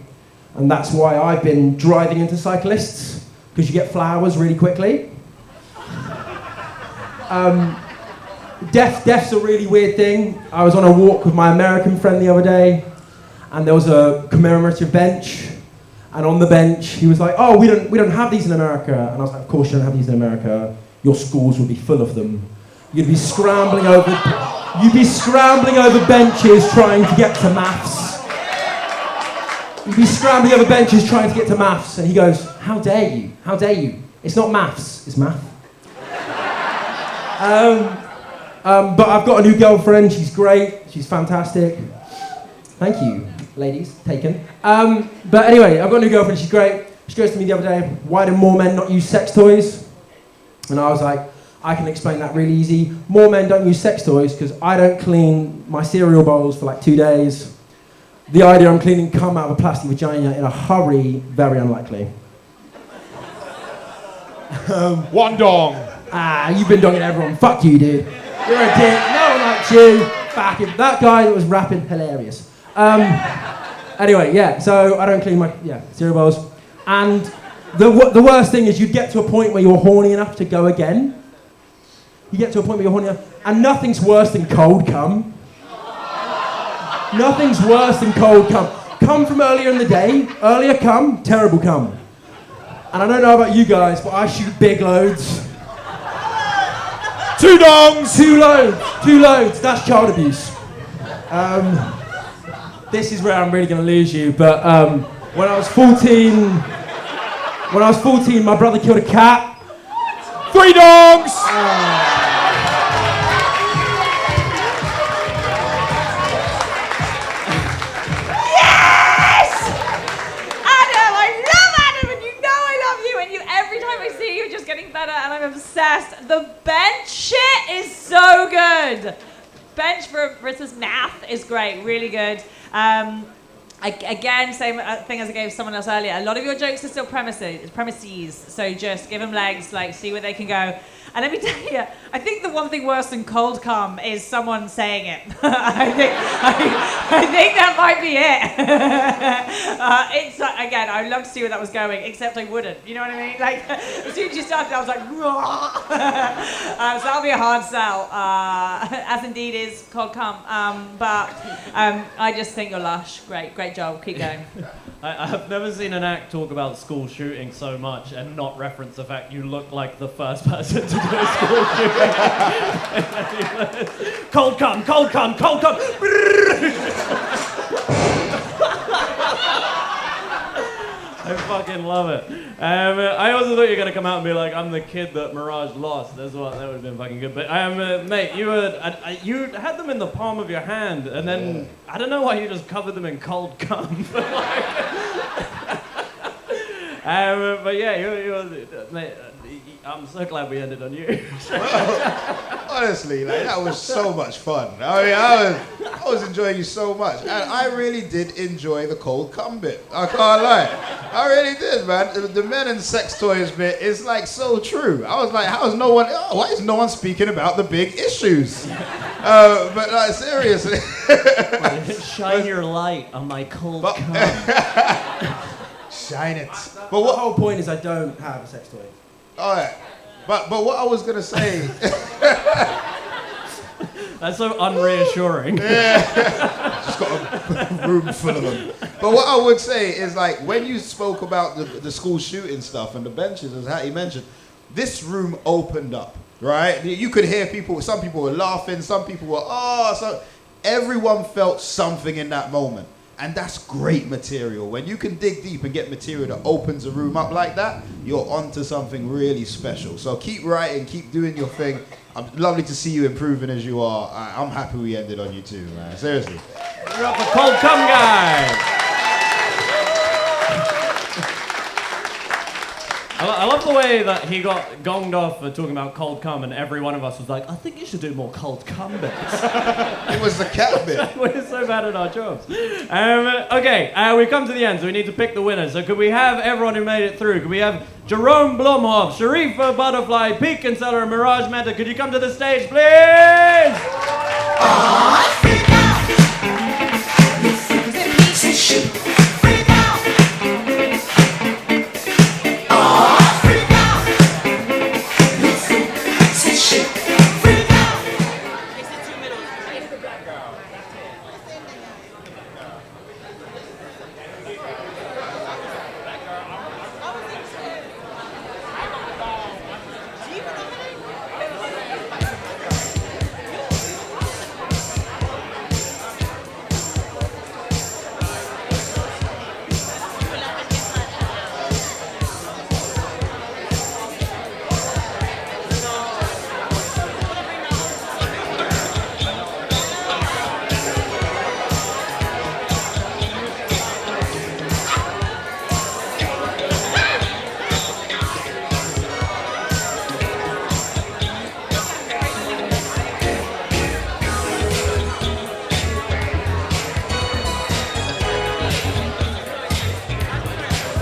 And that's why I've been driving into cyclists, because you get flowers really quickly. Death's a really weird thing. I was on a walk with my American friend the other day, and there was a commemorative bench. And on the bench, he was like, "Oh, we don't have these in America." And I was like, "Of course you don't have these in America. Your schools would be full of them. You'd be scrambling over benches trying to get to maths. You'd be scrambling over benches trying to get to maths." And he goes, "How dare you? How dare you? It's not maths, it's math." But I've got a new girlfriend. She's great. She's fantastic. Thank you, ladies. Taken. But anyway, I've got a new girlfriend. She's great. She goes to me the other day, "Why do more men not use sex toys?" And I was like, I can explain that really easy. More men don't use sex toys because I don't clean my cereal bowls for like 2 days. The idea I'm cleaning cum out of a plastic vagina in a hurry, very unlikely. One dong. You've been donging everyone. Fuck you, dude. You're a dick. No one likes you. Fuck him. That guy that was rapping, hilarious. Anyway, yeah, so I don't clean my cereal bowls. And the worst thing is you'd get to a point where you're horny enough to go again. You get to a point where you're horny enough, and nothing's worse than cold cum. Nothing's worse than cold cum. Cum from earlier in the day, earlier cum, terrible cum. And I don't know about you guys, but I shoot big loads. 2 dongs! 2 loads, that's child abuse. This is where I'm really gonna lose you, but when I was 14, my brother killed a cat. 3 dongs! Yes! Adam, I love Adam, and you know I love you, and every time I see you, just getting better, and I'm obsessed. The bench shit is so good. Bench for Brita's math is great, really good. Again, same thing as I gave someone else earlier. A lot of your jokes are still premises. So just give them legs, like see where they can go. And let me tell you, I think the one thing worse than cold cum is someone saying it. I think that might be it. It's again, I'd love to see where that was going, except I wouldn't. You know what I mean? Like as soon as you started, I was like, so that'll be a hard sell, as indeed is cold cum. But I just think you're lush. Great job. Keep going. I've never seen an act talk about school shooting so much and not reference the fact you look like the first person to do a school shooting. Cold cum. I fucking love it. I also thought you were going to come out and be like, I'm the kid that Mirage lost. That would have been fucking good. But mate, you had them in the palm of your hand, and then I don't know why you just covered them in cold cum. But yeah, mate, I'm so glad we ended on you. Honestly, like that was so much fun. I mean, I was enjoying you so much, and I really did enjoy the cold cum bit. I can't lie, I really did, man. The men and sex toys bit is like so true. I was like, why is no one speaking about the big issues? But like seriously, shine your light on my cold cum. Shine it. But the whole point is I don't have a sex toy. All right, but what I was gonna say. That's so unreassuring. Yeah, just got a room full of them. But what I would say is like when you spoke about the school shooting stuff and the benches, as Hattie mentioned, this room opened up, right? You could hear people. Some people were laughing. Some people were so everyone felt something in that moment. And that's great material. When you can dig deep and get material that opens a room up like that, you're onto something really special. So keep writing, keep doing your thing. Lovely to see you improving as you are. I'm happy we ended on you too, man. Seriously. You're up the Cold Cum guy. I love the way that he got gonged off for talking about cold cum, and every one of us was like, I think you should do more cold cum bits. It was the cat bit. We're so bad at our jobs. Okay, we've come to the end, so we need to pick the winners. So could we have everyone who made it through? Could we have Jerome Blumhoff, Sharifa Butterfly, Pete Kinsella, and Mirage Mehta? Could you come to the stage, please?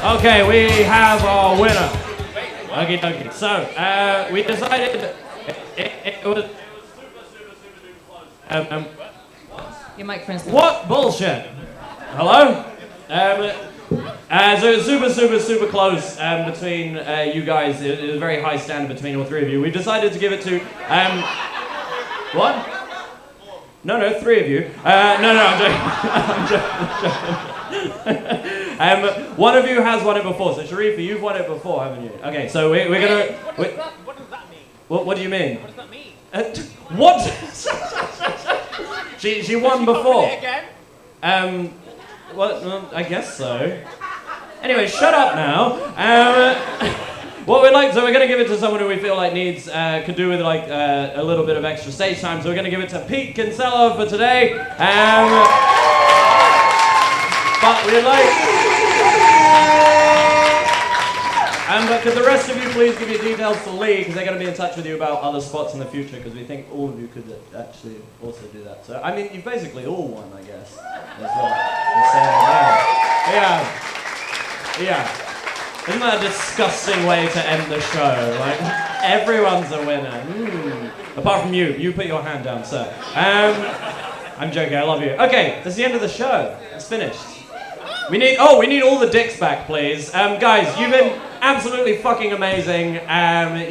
Okay, we have our winner. Okay. So, we decided it was Your microphone's... What bullshit? Hello? So it's super close between you guys. It was a very high standard between all three of you. We decided to give it to... what? No, three of you. No, I'm joking. One of you has won it before, so Sharifa, you've won it before, haven't you? Okay, so we're gonna... What does that mean? What do you mean? What does that mean? What? she won before. Play it again? Well, I guess so. Anyway, shut up now. What we're like, so we're gonna give it to someone who we feel like needs, could do with like a little bit of extra stage time. So we're gonna give it to Pete Kinsella for today. But we'd like. But could the rest of you please give your details to Lee, because they're going to be in touch with you about other spots in the future, because we think all of you could actually also do that. So, I mean, you've basically all won, I guess. That's what I'm saying, yeah. Isn't that a disgusting way to end the show? Like, everyone's a winner. Apart from you. You put your hand down, sir. I'm joking, I love you. Okay, that's the end of the show. It's finished. We need all the dicks back, please. Guys, you've been absolutely fucking amazing.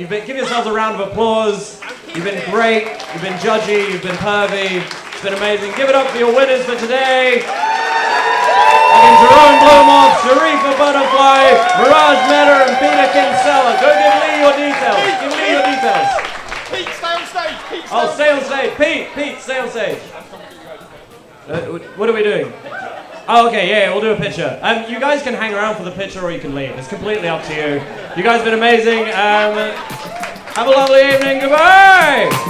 Give yourselves a round of applause. You've been great. You've been judgy. You've been pervy. It's been amazing. Give it up for your winners for today. And Jerome Blumhoff, Sharifa Butterfly, Mirage Mehta, and Peter Kinsella. Go give Lee your details. Give Lee your details. Pete, stay on stage. Stay on stage. Pete, stay on stage. What are we doing? Oh, okay, yeah, we'll do a picture. You guys can hang around for the picture or you can leave. It's completely up to you. You guys have been amazing. Have a lovely evening. Goodbye!